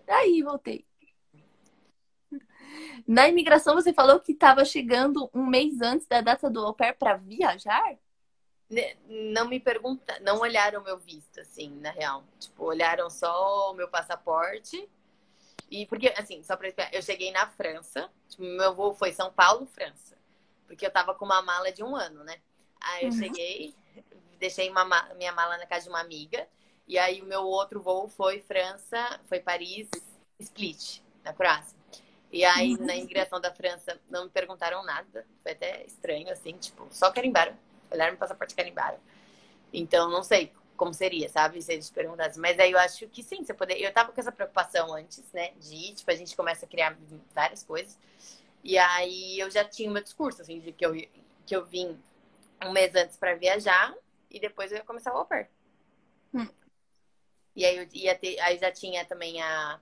Aí, voltei. Na imigração, você falou que estava chegando um mês antes da data do au pair para viajar?
Não me pergunta, não olharam o meu visto, assim, na real. Tipo, olharam só o meu passaporte. E porque, assim, só pra explicar, eu cheguei na França. Tipo, meu voo foi São Paulo, França. Porque eu tava com uma mala de um ano, né? Aí eu
Uhum.
cheguei, deixei minha mala na casa de uma amiga. E aí o meu outro voo foi França, foi Paris, Split, na Croácia. E aí na
Uhum.
imigração da França não me perguntaram nada. Foi até estranho, assim, tipo, só carimbaram. Olharam meu passaporte e carimbaram. Então, não sei como seria, sabe? Se eles perguntassem. Mas aí eu acho que sim, você poder. Eu tava com essa preocupação antes, né? De ir, tipo, a gente começa a criar várias coisas. E aí eu já tinha o meu discurso, assim, de que eu vim um mês antes pra viajar e depois eu ia começar o au pair.
Hum.
E aí eu ia ter. Aí já tinha também a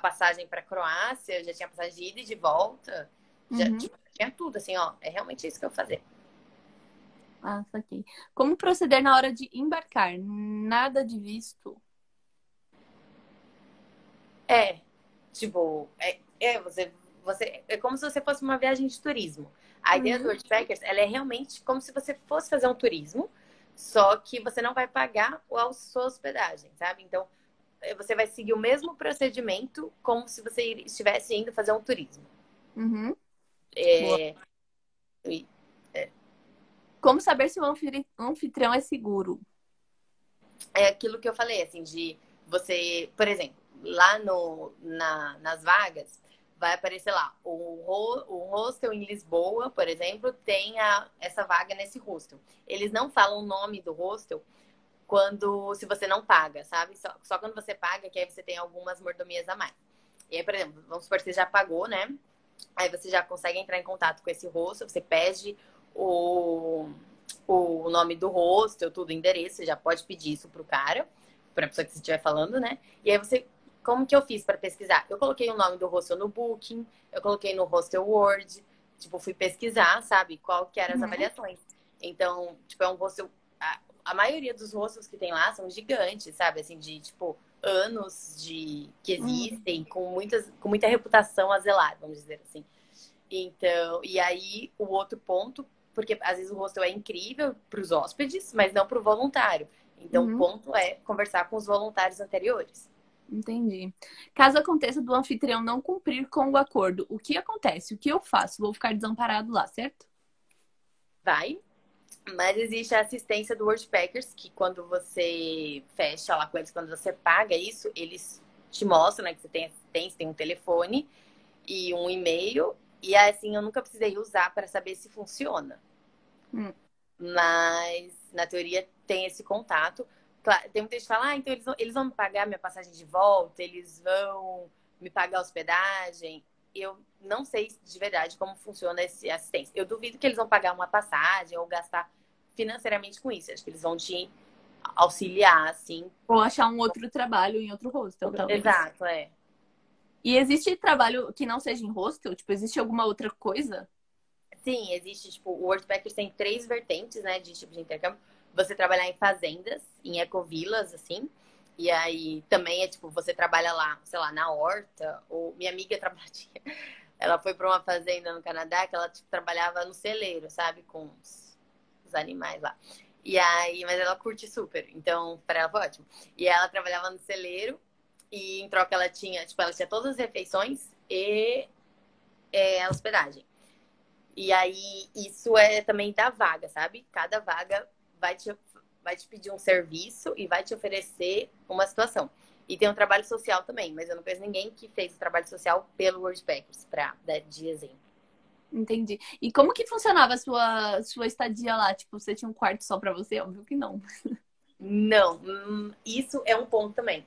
passagem pra Croácia, eu já tinha passagem de ida e de volta. Já,
Uhum.
tipo, tinha tudo, assim, ó. É realmente isso que eu vou fazer.
Ah, saquei. Como proceder na hora de embarcar? Nada de visto.
É, tipo, é como se você fosse uma viagem de turismo. A ideia do
Uhum.
World Packers, ela é realmente como se você fosse fazer um turismo, só que você não vai pagar a sua hospedagem, sabe? Então, você vai seguir o mesmo procedimento como se você estivesse indo fazer um turismo.
Uhum. Boa.
É, e-
Como saber se o anfitrião é seguro?
é aquilo que eu falei, assim, de você, por exemplo, lá nas vagas, vai aparecer lá, o hostel em Lisboa, por exemplo, tem essa vaga nesse hostel. Eles não falam o nome do hostel se você não paga, sabe? Só quando você paga, que aí você tem algumas mordomias a mais. E aí, por exemplo, vamos supor que você já pagou, né? Aí você já consegue entrar em contato com esse hostel, você pede o, o nome do hostel, tudo, o endereço, você já pode pedir isso pro cara, pra pessoa que você estiver falando, né? E aí você, como que eu fiz para pesquisar? Eu coloquei o nome do hostel no Booking, eu coloquei no Hostel World, tipo, fui pesquisar, sabe, qual que eram as
Uhum.
avaliações. Então, tipo, é um hostel, a maioria dos hostels que tem lá são gigantes, sabe, assim, de, tipo, anos que
Uhum.
existem, com muita reputação a zelar, vamos dizer assim. Então, e aí o outro ponto, porque às vezes o hostel é incrível para os hóspedes, mas não para o voluntário. Então, o
Uhum.
ponto é conversar com os voluntários anteriores.
Entendi. Caso aconteça do anfitrião não cumprir com o acordo, o que acontece? O que eu faço? Vou ficar desamparado lá, certo?
Vai. Mas existe a assistência do Worldpackers, que quando você fecha lá com eles, quando você paga isso, eles te mostram, né, que você tem um telefone e um e-mail. E assim, eu nunca precisei usar para saber se funciona.
Hum.
Mas, na teoria, tem esse contato. Claro, tem muita gente que fala, então eles vão me pagar minha passagem de volta, eles vão me pagar a hospedagem. Eu não sei de verdade como funciona essa assistência. Eu duvido que eles vão pagar uma passagem ou gastar financeiramente com isso. Acho que eles vão te auxiliar, assim.
Ou achar um outro trabalho em outro hostel, talvez.
Exato, é.
E existe trabalho que não seja em hostel? Tipo, existe alguma outra coisa?
Sim, existe, tipo, o Worldpackers tem três vertentes, né, de tipo de intercâmbio. Você trabalhar em fazendas, em ecovilas, assim. E aí também é tipo, você trabalha lá, sei lá, na horta. Ou minha amiga trabalha, ela foi para uma fazenda no Canadá que ela tipo, trabalhava no celeiro, sabe? Com os animais lá. E aí, mas ela curte super. Então, para ela foi ótimo. E ela trabalhava no celeiro e em troca ela tinha, tipo, ela tinha todas as refeições e a hospedagem. E aí, isso é também da vaga, sabe? Cada vaga vai te pedir um serviço e vai te oferecer uma situação. E tem um trabalho social também, mas eu não conheço ninguém que fez o trabalho social pelo Worldpackers, para dar de exemplo.
Entendi. E como que funcionava a sua estadia lá? Tipo, você tinha um quarto só pra você? Óbvio que não.
Não, isso é um ponto também.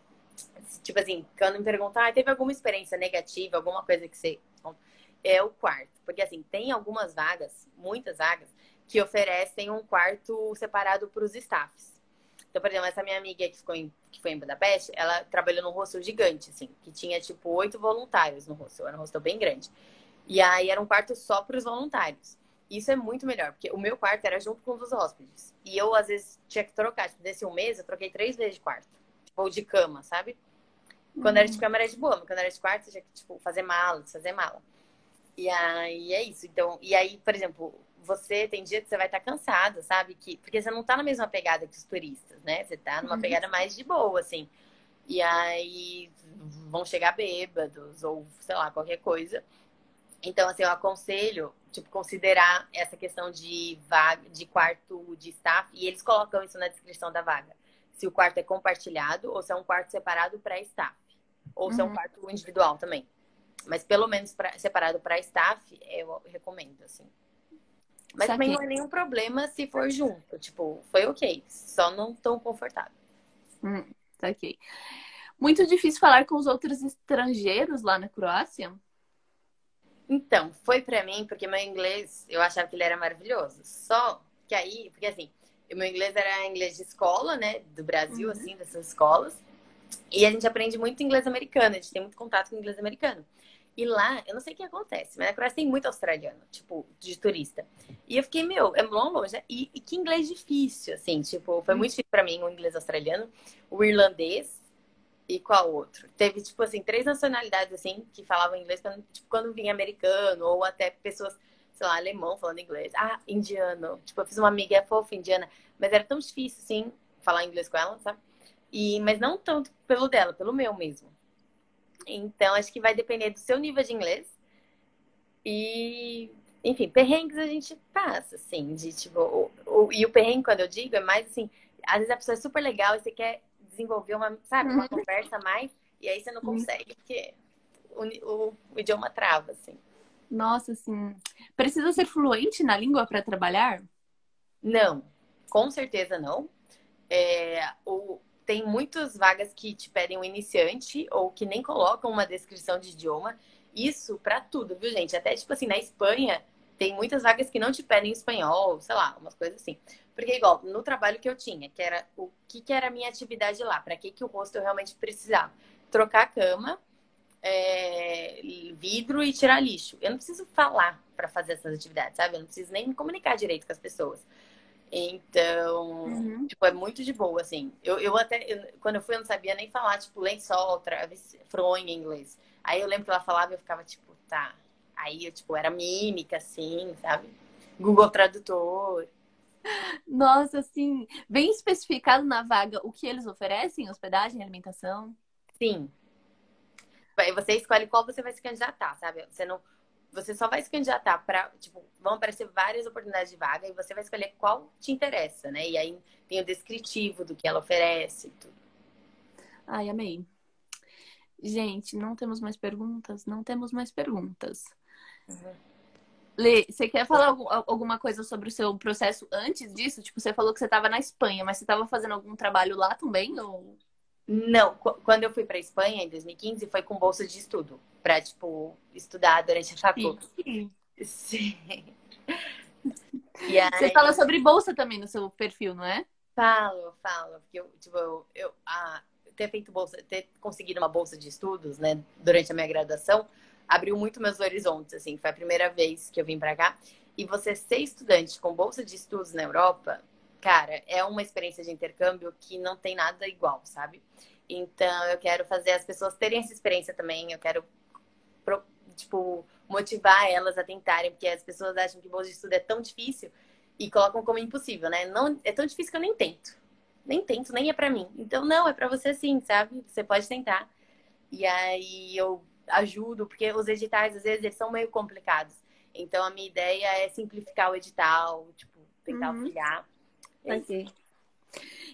Tipo assim, quando me perguntam, teve alguma experiência negativa, alguma coisa que você... É o quarto. Porque assim, tem algumas vagas, muitas vagas, que oferecem um quarto separado para os staffs. Então, por exemplo, essa minha amiga que foi em Budapeste, ela trabalhou num hostel gigante, assim, que tinha, tipo, 8 voluntários no hostel. Era um hostel bem grande. E aí era um quarto só para os voluntários. Isso é muito melhor, porque o meu quarto era junto com um dos hóspedes. E eu, às vezes, tinha que trocar. Tipo, desse um mês, eu troquei 3 vezes de quarto. Tipo, ou de cama, sabe? Quando era de cama era de boa, mas quando era de quarto, você tinha que, tipo, fazer mala, desfazer mala. E aí é isso. Então, e aí, por exemplo, você tem dia que você vai estar cansado, sabe? Porque você não tá na mesma pegada que os turistas, né? Você tá numa pegada mais de boa, assim. E aí vão chegar bêbados, ou sei lá, qualquer coisa. Então, assim, eu aconselho, tipo, considerar essa questão de vaga, de quarto de staff, e eles colocam isso na descrição da vaga. Se o quarto é compartilhado ou se é um quarto separado para staff. Ou se é um quarto individual também. Mas pelo menos separado para staff, eu recomendo, assim. Mas também
Saquei.
não é nenhum problema se for junto. Tipo, foi ok. Só não tão confortável.
Saquei. Muito difícil falar com os outros estrangeiros lá na Croácia?
Então, foi pra mim, porque meu inglês, eu achava que ele era maravilhoso. Só que aí, porque assim, o meu inglês era inglês de escola, né? Do Brasil, assim, dessas escolas. E a gente aprende muito inglês americano, a gente tem muito contato com inglês americano. E lá, eu não sei o que acontece, mas na Croácia tem muito australiano, tipo, de turista. E eu fiquei, meu, é longe, né? E que inglês difícil, assim, tipo, foi muito difícil pra mim o inglês australiano, o irlandês e qual outro? Teve, tipo assim, três nacionalidades, assim, que falavam inglês, tipo, quando vinha americano, ou até pessoas, sei lá, alemão falando inglês. Ah, indiano. Tipo, eu fiz uma amiga fofa indiana, mas era tão difícil, assim, falar inglês com ela, sabe? Mas não tanto pelo dela, pelo meu mesmo. Então, acho que vai depender do seu nível de inglês. E, enfim, perrengues a gente passa, assim, de tipo. E o perrengue, quando eu digo, é mais assim, às vezes a pessoa é super legal e você quer desenvolver uma, sabe, uma conversa a mais, e aí você não consegue, porque o idioma trava, assim.
Nossa, assim, precisa ser fluente na língua para trabalhar?
Não, com certeza não. Tem muitas vagas que te pedem um iniciante ou que nem colocam uma descrição de idioma. Isso pra tudo, viu, gente? Até, tipo assim, na Espanha, tem muitas vagas que não te pedem espanhol, sei lá, umas coisas assim. Porque, igual, no trabalho que eu tinha, que era o que era a minha atividade lá, pra que o hostel realmente precisava? Trocar a cama, vidro e tirar lixo. Eu não preciso falar pra fazer essas atividades, sabe? Eu não preciso nem me comunicar direito com as pessoas. Então, tipo, é muito de boa, assim. Quando eu fui, eu não sabia nem falar, tipo, lençol, fronha em inglês. Aí eu lembro que ela falava e eu ficava, tipo, tá. Aí eu, tipo, era mímica, assim, sabe? Google Tradutor.
Nossa, assim, bem especificado na vaga o que eles oferecem, hospedagem, alimentação.
Sim. Aí você escolhe qual você vai se candidatar, sabe? Você só vai se candidatar para, tipo, vão aparecer várias oportunidades de vaga e você vai escolher qual te interessa, né? E aí tem o descritivo do que ela oferece e tudo.
Ai, amei. Gente, não temos mais perguntas? Não temos mais perguntas.
Uhum.
Lê, você quer falar alguma coisa sobre o seu processo antes disso? Tipo, você falou que você estava na Espanha, mas você estava fazendo algum trabalho lá também? Ou...
Não, quando eu fui para Espanha em 2015 foi com bolsa de estudo, para tipo estudar durante a facul.
Sim.
Sim. E
Você
aí
fala sobre bolsa também no seu perfil, não é?
falo, porque ter feito bolsa, ter conseguido uma bolsa de estudos, né, durante a minha graduação, abriu muito meus horizontes, assim, foi a primeira vez que eu vim para cá. E você ser estudante com bolsa de estudos na Europa, cara, é uma experiência de intercâmbio que não tem nada igual, sabe? Então, eu quero fazer as pessoas terem essa experiência também, eu quero, tipo, motivar elas a tentarem, porque as pessoas acham que bolsa de estudo é tão difícil e colocam como impossível, né? Não, é tão difícil que eu nem tento. Nem tento, nem é pra mim. Então, não, é pra você sim, sabe? Você pode tentar. E aí eu ajudo, porque os editais, às vezes, eles são meio complicados. Então, a minha ideia é simplificar o edital, tipo, tentar
Uhum.
auxiliar. É isso.
Ok.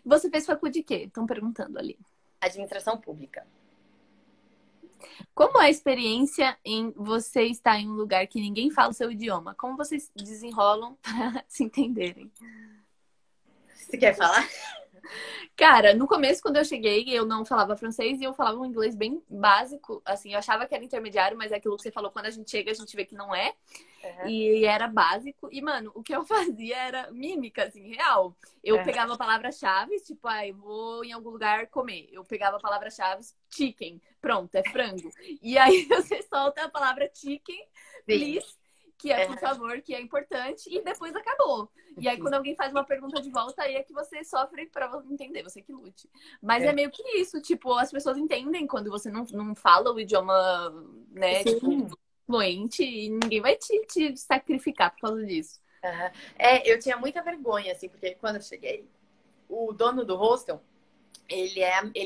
Você fez faculdade de quê? Estão perguntando ali.
Administração pública.
Como é a experiência em você estar em um lugar que ninguém fala o seu idioma? Como vocês desenrolam para se entenderem?
Você quer falar?
Cara, no começo, quando eu cheguei, eu não falava francês e eu falava um inglês bem básico. Assim, eu achava que era intermediário, mas é aquilo que você falou, quando a gente chega, a gente vê que não é.
Uhum.
E era básico. E, mano, o que eu fazia era mímica, assim, real. Eu
Uhum.
pegava palavras-chave, tipo, eu vou em algum lugar comer. Eu pegava palavras-chave, chicken. Pronto, é frango. E aí você solta a palavra chicken,
Sim.
please, que é por
Uhum.
favor, que é importante, e depois acabou. E aí,
Sim.
quando alguém faz uma pergunta de volta, aí é que você sofre pra você entender, você que lute. Mas é
É.
meio que isso, tipo, as pessoas entendem quando você não fala o idioma, né, tipo,
Sim.
fluente, e ninguém vai te sacrificar por causa disso.
Uhum. É, eu tinha muita vergonha, assim, porque quando eu cheguei, o dono do hostel, ele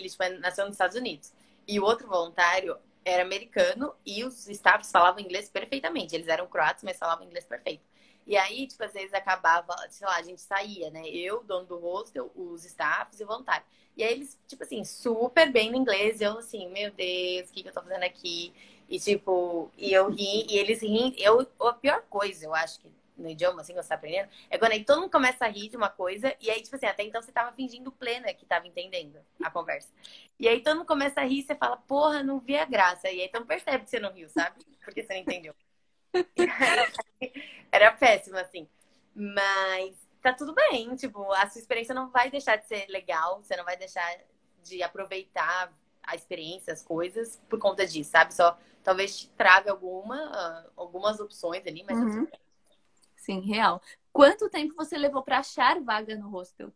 tipo, nasceu nos Estados Unidos. E o outro voluntário era americano e os staffs falavam inglês perfeitamente. Eles eram croatas, mas falavam inglês perfeito. E aí, tipo, às vezes acabava, sei lá, a gente saía, né? Eu, dono do hostel, os staffs e o voluntário. E aí eles, tipo assim, super bem no inglês. E eu, assim, meu Deus, o que eu tô fazendo aqui? E, tipo, e eu ri, e eles riem. A pior coisa, eu acho que no idioma, assim, que você tá aprendendo, é quando aí todo mundo começa a rir de uma coisa, e aí, tipo assim, até então você tava fingindo plena que tava entendendo a conversa. E aí todo mundo começa a rir e você fala, porra, não vi a graça. E aí então percebe que você não riu, sabe? Porque você não entendeu. Era péssimo, assim. Mas tá tudo bem, tipo, a sua experiência não vai deixar de ser legal, você não vai deixar de aproveitar a experiência, as coisas, por conta disso, sabe? Só talvez te trave algumas opções ali, mas tá tudo
Uhum.
bem.
Sim, real. Quanto tempo você levou pra achar vaga no hostel?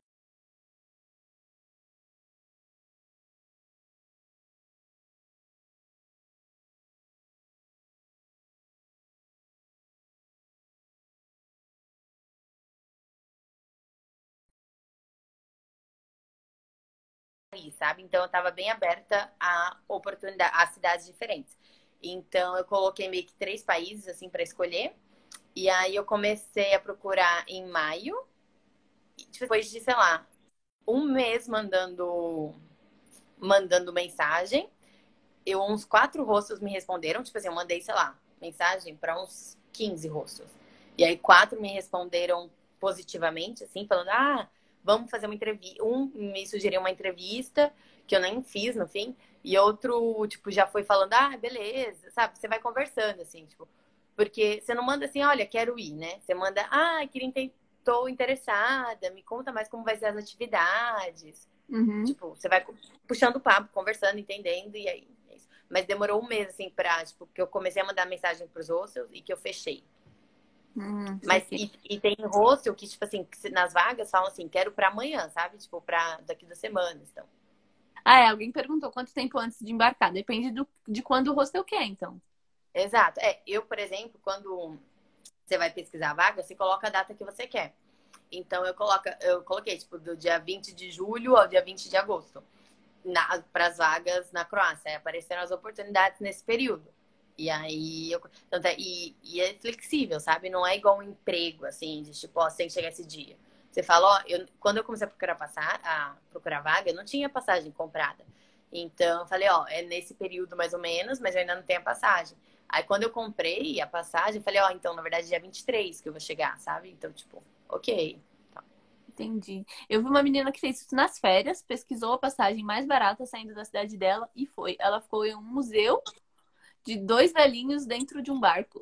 Sabe? Então eu estava bem aberta a oportunidade, a cidades diferentes. Então eu coloquei meio que 3 países assim para escolher. E aí eu comecei a procurar em maio. E depois de, sei lá, um mês mandando mensagem, eu uns 4 rostos me responderam, tipo assim, eu mandei, sei lá, mensagem para uns 15 rostos. E aí 4 me responderam positivamente, assim, falando, vamos fazer uma entrevista. Um me sugeriu uma entrevista, que eu nem fiz no fim, e outro, tipo, já foi falando, beleza, sabe? Você vai conversando, assim, tipo, porque você não manda assim, olha, quero ir, né? Você manda, tô interessada, me conta mais como vai ser as atividades.
Uhum.
Tipo, você vai puxando o papo, conversando, entendendo, e aí é isso. Mas demorou um mês, assim, tipo, que eu comecei a mandar mensagem pros hostels e que eu fechei. Mas,
Saquei.
e tem hostel que, tipo assim, que nas vagas falam assim, quero pra amanhã, sabe? Tipo, pra daqui 2 semanas, então.
Alguém perguntou quanto tempo antes de embarcar. Depende de quando o hostel quer, então.
Exato. Eu, por exemplo, quando você vai pesquisar a vaga, você coloca a data que você quer. Então, eu coloquei, tipo, do dia 20 de julho ao dia 20 de agosto. para as vagas na Croácia. Aí apareceram as oportunidades nesse período. E aí, e é flexível, sabe? Não é igual um emprego, assim, de tipo, ó, você tem que chegar esse dia. Você fala, ó, quando eu comecei a procurar vaga, eu não tinha passagem comprada. Então, eu falei, ó, é nesse período mais ou menos, mas eu ainda não tenho a passagem. Aí, quando eu comprei a passagem, eu falei, ó, então, na verdade, dia 23 que eu vou chegar, sabe? Então, tipo, ok.
Entendi. Eu vi uma menina que fez isso nas férias, pesquisou a passagem mais barata saindo da cidade dela e foi. Ela ficou em um museu de dois velhinhos dentro de um barco.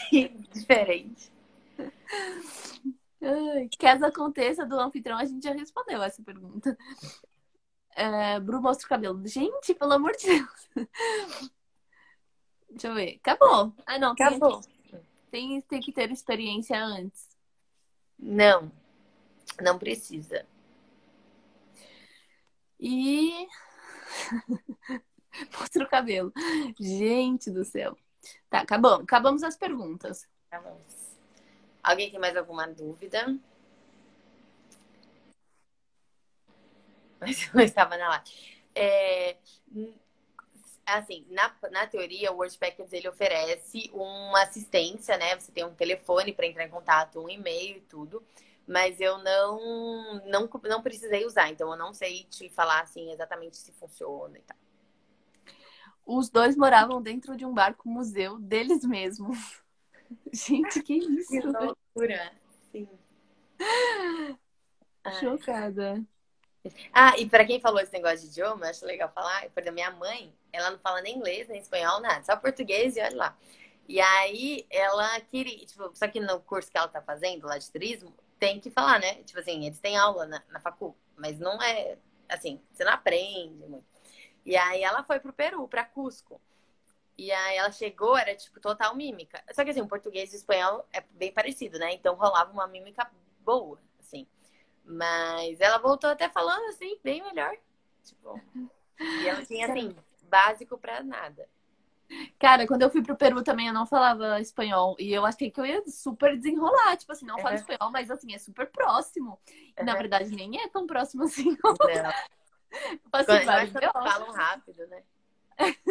Que diferente.
Ai, caso aconteça do anfitrião, a gente já respondeu essa pergunta. Bru mostra o cabelo. Gente, pelo amor de Deus. Deixa eu ver. Acabou. Ah, não, tem aqui.
Acabou.
Tem que ter experiência antes.
Não, não precisa.
E mostra o cabelo. Gente do céu. Tá, acabamos. Acabamos as perguntas.
Tá bom. Alguém tem mais alguma dúvida? Mas eu estava na live. Assim, na teoria, o Worldpackers ele oferece uma assistência, né? Você tem um telefone para entrar em contato, um e-mail e tudo. Mas eu não precisei usar, então eu não sei te falar assim exatamente se funciona e tal.
Os dois moravam dentro de um barco museu deles mesmos. Gente, que isso?
Que loucura! Sim.
Chocada.
Ah, e para quem falou esse negócio de idioma, eu acho legal falar. Por exemplo, minha mãe, ela não fala nem inglês, nem espanhol, nada, só português e olha lá. E aí ela queria, tipo, só que no curso que ela tá fazendo lá de turismo, tem que falar, né? Tipo assim, eles têm aula na facul, mas não é assim, você não aprende muito. E aí ela foi pro Peru, pra Cusco. E aí ela chegou, era tipo total mímica. Só que assim, o português e o espanhol é bem parecido, né? Então rolava uma mímica boa, assim. Mas ela voltou até falando assim, bem melhor. Tipo, e ela tinha assim, básico pra nada.
Cara, quando eu fui pro Peru também eu não falava espanhol. E eu achei que eu ia super desenrolar. Tipo assim, não falo
Uhum,
espanhol, mas assim, é super próximo. E na
uhum.
verdade nem é tão próximo assim. Não.
Não.
Eu passei
Eu acho
vários
que eles
B.O.s.
falam rápido, né?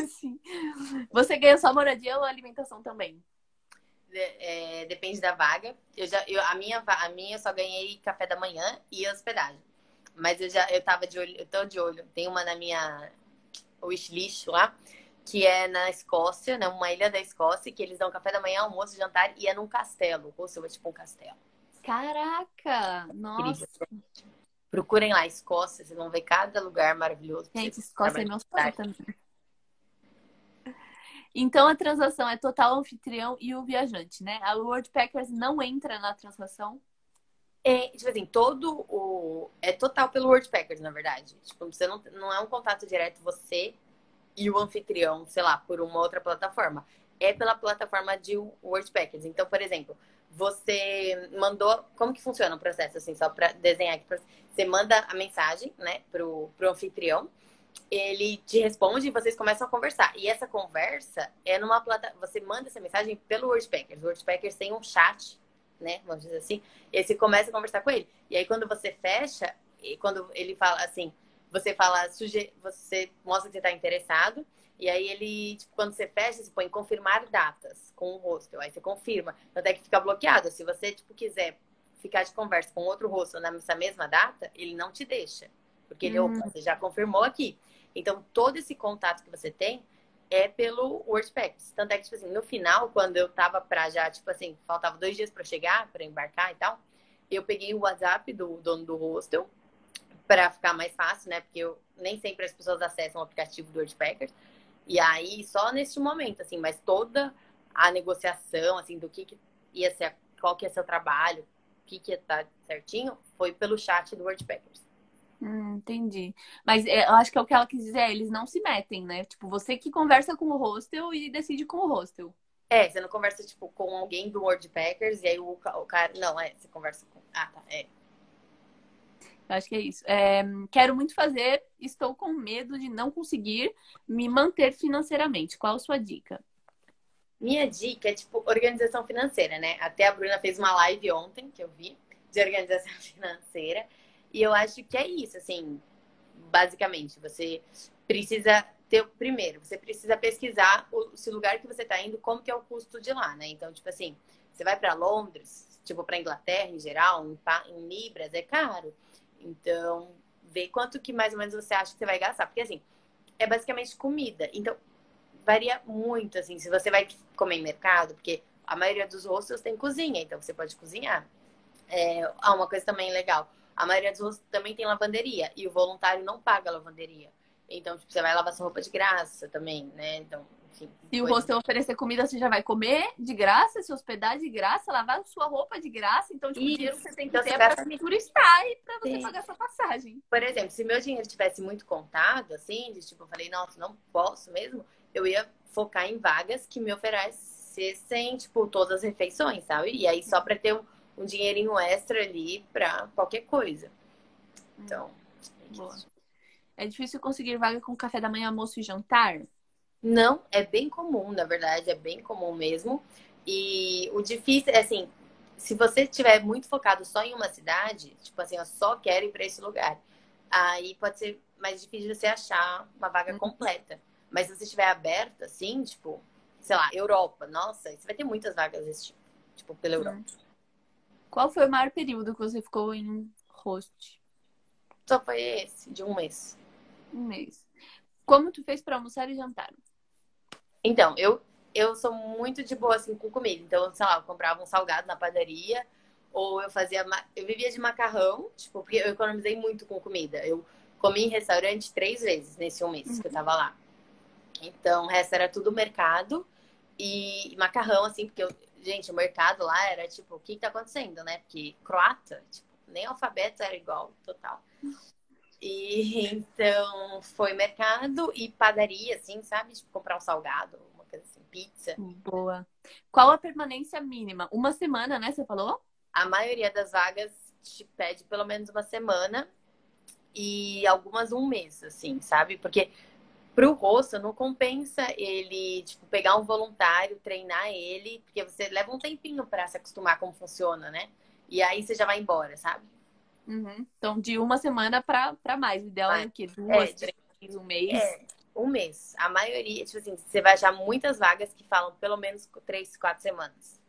Sim. Você ganha só moradia ou alimentação também?
Depende da vaga. A minha eu só ganhei café da manhã e hospedagem. Mas eu tava de olho, eu tô de olho. Tem uma na minha wishlist lá, que é na Escócia, né? Uma ilha da Escócia, que eles dão café da manhã, almoço, jantar e é num castelo. Ou seja, tipo um castelo.
Caraca!
Incrível.
Nossa!
Procurem lá, Escócia, vocês vão ver cada lugar maravilhoso pra
Gente,
você
Escócia é
trabalhar.
meu sonho também. Então a transação é total anfitrião e o viajante, né? A Worldpackers não entra na transação.
Tipo assim, é total pelo Worldpackers, na verdade. Tipo, você não é um contato direto você e o anfitrião, sei lá, por uma outra plataforma. É pela plataforma de Worldpackers. Então, por exemplo, você mandou. Como que funciona o processo, assim, só para desenhar aqui? Você manda a mensagem, né, pro anfitrião, ele te responde e vocês começam a conversar. E essa conversa é numa plataforma. Você manda essa mensagem pelo Worldpackers. O Worldpackers tem um chat, né? Vamos dizer assim. E aí você começa a conversar com ele. E aí quando você fecha, e quando ele fala assim, você fala, você mostra que você está interessado. E aí ele, tipo, quando você fecha, você põe confirmar datas com o hostel. Aí você confirma. Até que fica bloqueado. Se você, tipo, quiser ficar de conversa com outro hostel nessa mesma data, ele não te deixa. Porque ele, opa, você já confirmou aqui. Então, todo esse contato que você tem é pelo Worldpackers. Tanto é que, tipo assim, no final, quando eu tava pra já, tipo assim, faltava 2 dias pra chegar, pra embarcar e tal, eu peguei o WhatsApp do dono do hostel pra ficar mais fácil, né? Porque nem sempre as pessoas acessam o aplicativo do Worldpackers. E aí, só neste momento, assim, mas toda a negociação, assim, do que ia ser, qual que ia ser o trabalho, o que ia estar certinho, foi pelo chat do Worldpackers.
Entendi. Mas eu acho que é o que ela quis dizer, eles não se metem, né? Tipo, você que conversa com o hostel e decide com o hostel.
Você não conversa, tipo, com alguém do Worldpackers e aí o cara... Não, você conversa com... Ah, tá,
Eu acho que é isso. Quero muito fazer, estou com medo de não conseguir me manter financeiramente. Qual a sua dica?
Minha dica é, tipo, organização financeira, né? Até a Bruna fez uma live ontem, que eu vi, de organização financeira. E eu acho que é isso, assim, basicamente. Você precisa ter, primeiro, você precisa pesquisar se o lugar que você tá indo, como que é o custo de lá, né? Então, tipo assim, você vai para Londres, tipo, para Inglaterra em geral, em libras, é caro. Então, vê quanto que mais ou menos você acha que você vai gastar. Porque, assim, é basicamente comida. Então, varia muito, assim, se você vai comer em mercado, porque a maioria dos hostels tem cozinha, então você pode cozinhar. Uma coisa também legal, a maioria dos hostels também tem lavanderia, e o voluntário não paga a lavanderia. Então, tipo, você vai lavar sua roupa de graça também, né? Então, enfim,
Se o
coisas.
hostel oferecer comida, você já vai comer de graça, se hospedar de graça, lavar sua roupa de graça. Então, tipo, o dinheiro que
Isso.
você tem que
Então,
ter
você
é pra
gasta menos.
turistar e pra você
Sim.
pagar sua passagem.
Por exemplo, se meu dinheiro tivesse muito contado, assim, de tipo, eu falei, nossa, não posso mesmo, eu ia focar em vagas que me oferecessem, tipo, todas as refeições, sabe? E aí só pra ter um dinheirinho extra ali pra qualquer coisa. Então, é
Boa.
isso.
É difícil conseguir vaga com café da manhã, almoço e jantar?
Não, é bem comum, na verdade, é bem comum mesmo. E o difícil é assim, se você estiver muito focado só em uma cidade, tipo assim, eu só quero ir para esse lugar, aí pode ser mais difícil você achar uma vaga completa. Mas se você estiver aberto, assim, tipo, sei lá, Europa, nossa, você vai ter muitas vagas desse tipo, pela Europa.
Hum. Qual foi o maior período que você ficou em um host?
Só foi esse, de um mês.
Um mês. Como tu fez pra almoçar e jantar?
Então, eu sou muito de boa, assim, com comida. Então, sei lá, eu comprava um salgado na padaria, ou eu fazia. Eu vivia de macarrão, tipo, porque eu economizei muito com comida. Eu comi em restaurante 3 vezes nesse um mês que eu tava lá. Então, o resto era tudo mercado e macarrão, assim, porque, gente, o mercado lá era tipo, o que que tá acontecendo, né? Porque croata, tipo, nem alfabeto era igual, total. E então foi mercado e padaria, assim, sabe? Tipo, comprar um salgado, uma coisa assim, pizza.
Boa. Qual a permanência mínima? Uma semana, né? Você falou?
A maioria das vagas te pede pelo menos uma semana e algumas um mês, assim, sabe? Porque pro rosto não compensa ele, tipo, pegar um voluntário, treinar ele, porque você leva um tempinho pra se acostumar como funciona, né? E aí você já vai embora, sabe?
Uhum. Então, de uma semana pra mais. O ideal é
Mas,
o quê?
é,
Duas, três, um mês?
um mês. A maioria, tipo assim, você vai achar muitas vagas que falam pelo menos 3, 4 semanas.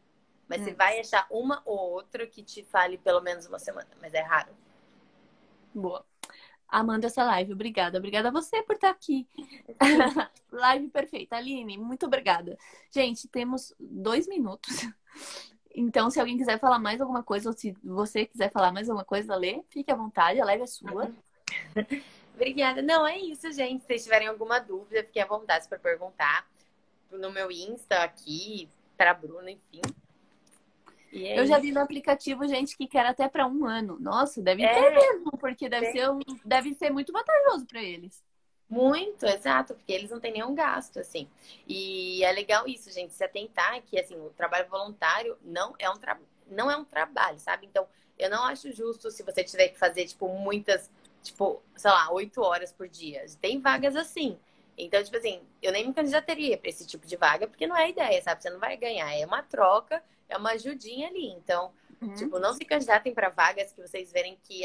Mas você
Hum.
vai achar uma ou outra que te fale pelo menos uma semana, mas é raro.
Boa. Amando essa live, obrigada. Obrigada a você por estar aqui. Live perfeita. Aline, muito obrigada. Gente, temos 2 minutos. Então, se alguém quiser falar mais alguma coisa, ou se você quiser falar mais alguma coisa, Lê, fique à vontade, a live é sua.
Obrigada. Não, é isso, gente. Se vocês tiverem alguma dúvida, fiquem à vontade para perguntar no meu Insta aqui, para a Bruna, enfim. E é
Eu já
isso.
vi no aplicativo gente que quer até para um ano. Nossa, deve ter
É,
mesmo, porque deve ser muito vantajoso para eles.
muito, exato, porque eles não têm nenhum gasto, assim. E é legal isso, gente, se atentar que, assim, o trabalho voluntário não é um trabalho, sabe? Então, eu não acho justo se você tiver que fazer, tipo, muitas, tipo, sei lá, 8 horas por dia. Tem vagas assim. Então, tipo assim, eu nem me candidataria para esse tipo de vaga, porque não é a ideia, sabe? Você não vai ganhar, é uma troca, é uma ajudinha ali. Então,
Uhum.
tipo, não se candidatem para vagas que vocês verem que,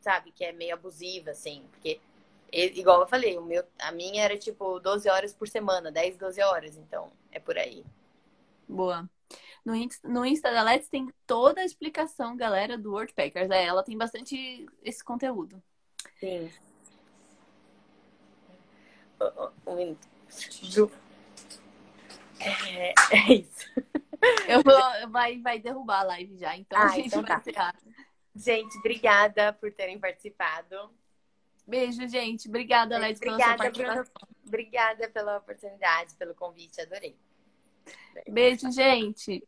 sabe, que é meio abusiva, assim, porque igual eu falei, a minha era tipo 12 horas por semana, 10, 12 horas, então é por aí.
Boa. No Insta da Let's tem toda a explicação, galera, do Worldpackers. Ela tem bastante esse conteúdo.
Sim. Um minuto. Ju. É isso.
Vai derrubar a live já, então a
Ah,
gente
então
vai
tá.
encerrar.
Gente, obrigada por terem participado.
Beijo, gente. Obrigada, Let's, pela sua
Obrigada,
participação.
Bruno. Obrigada pela oportunidade, pelo convite, adorei.
Beijo, gente.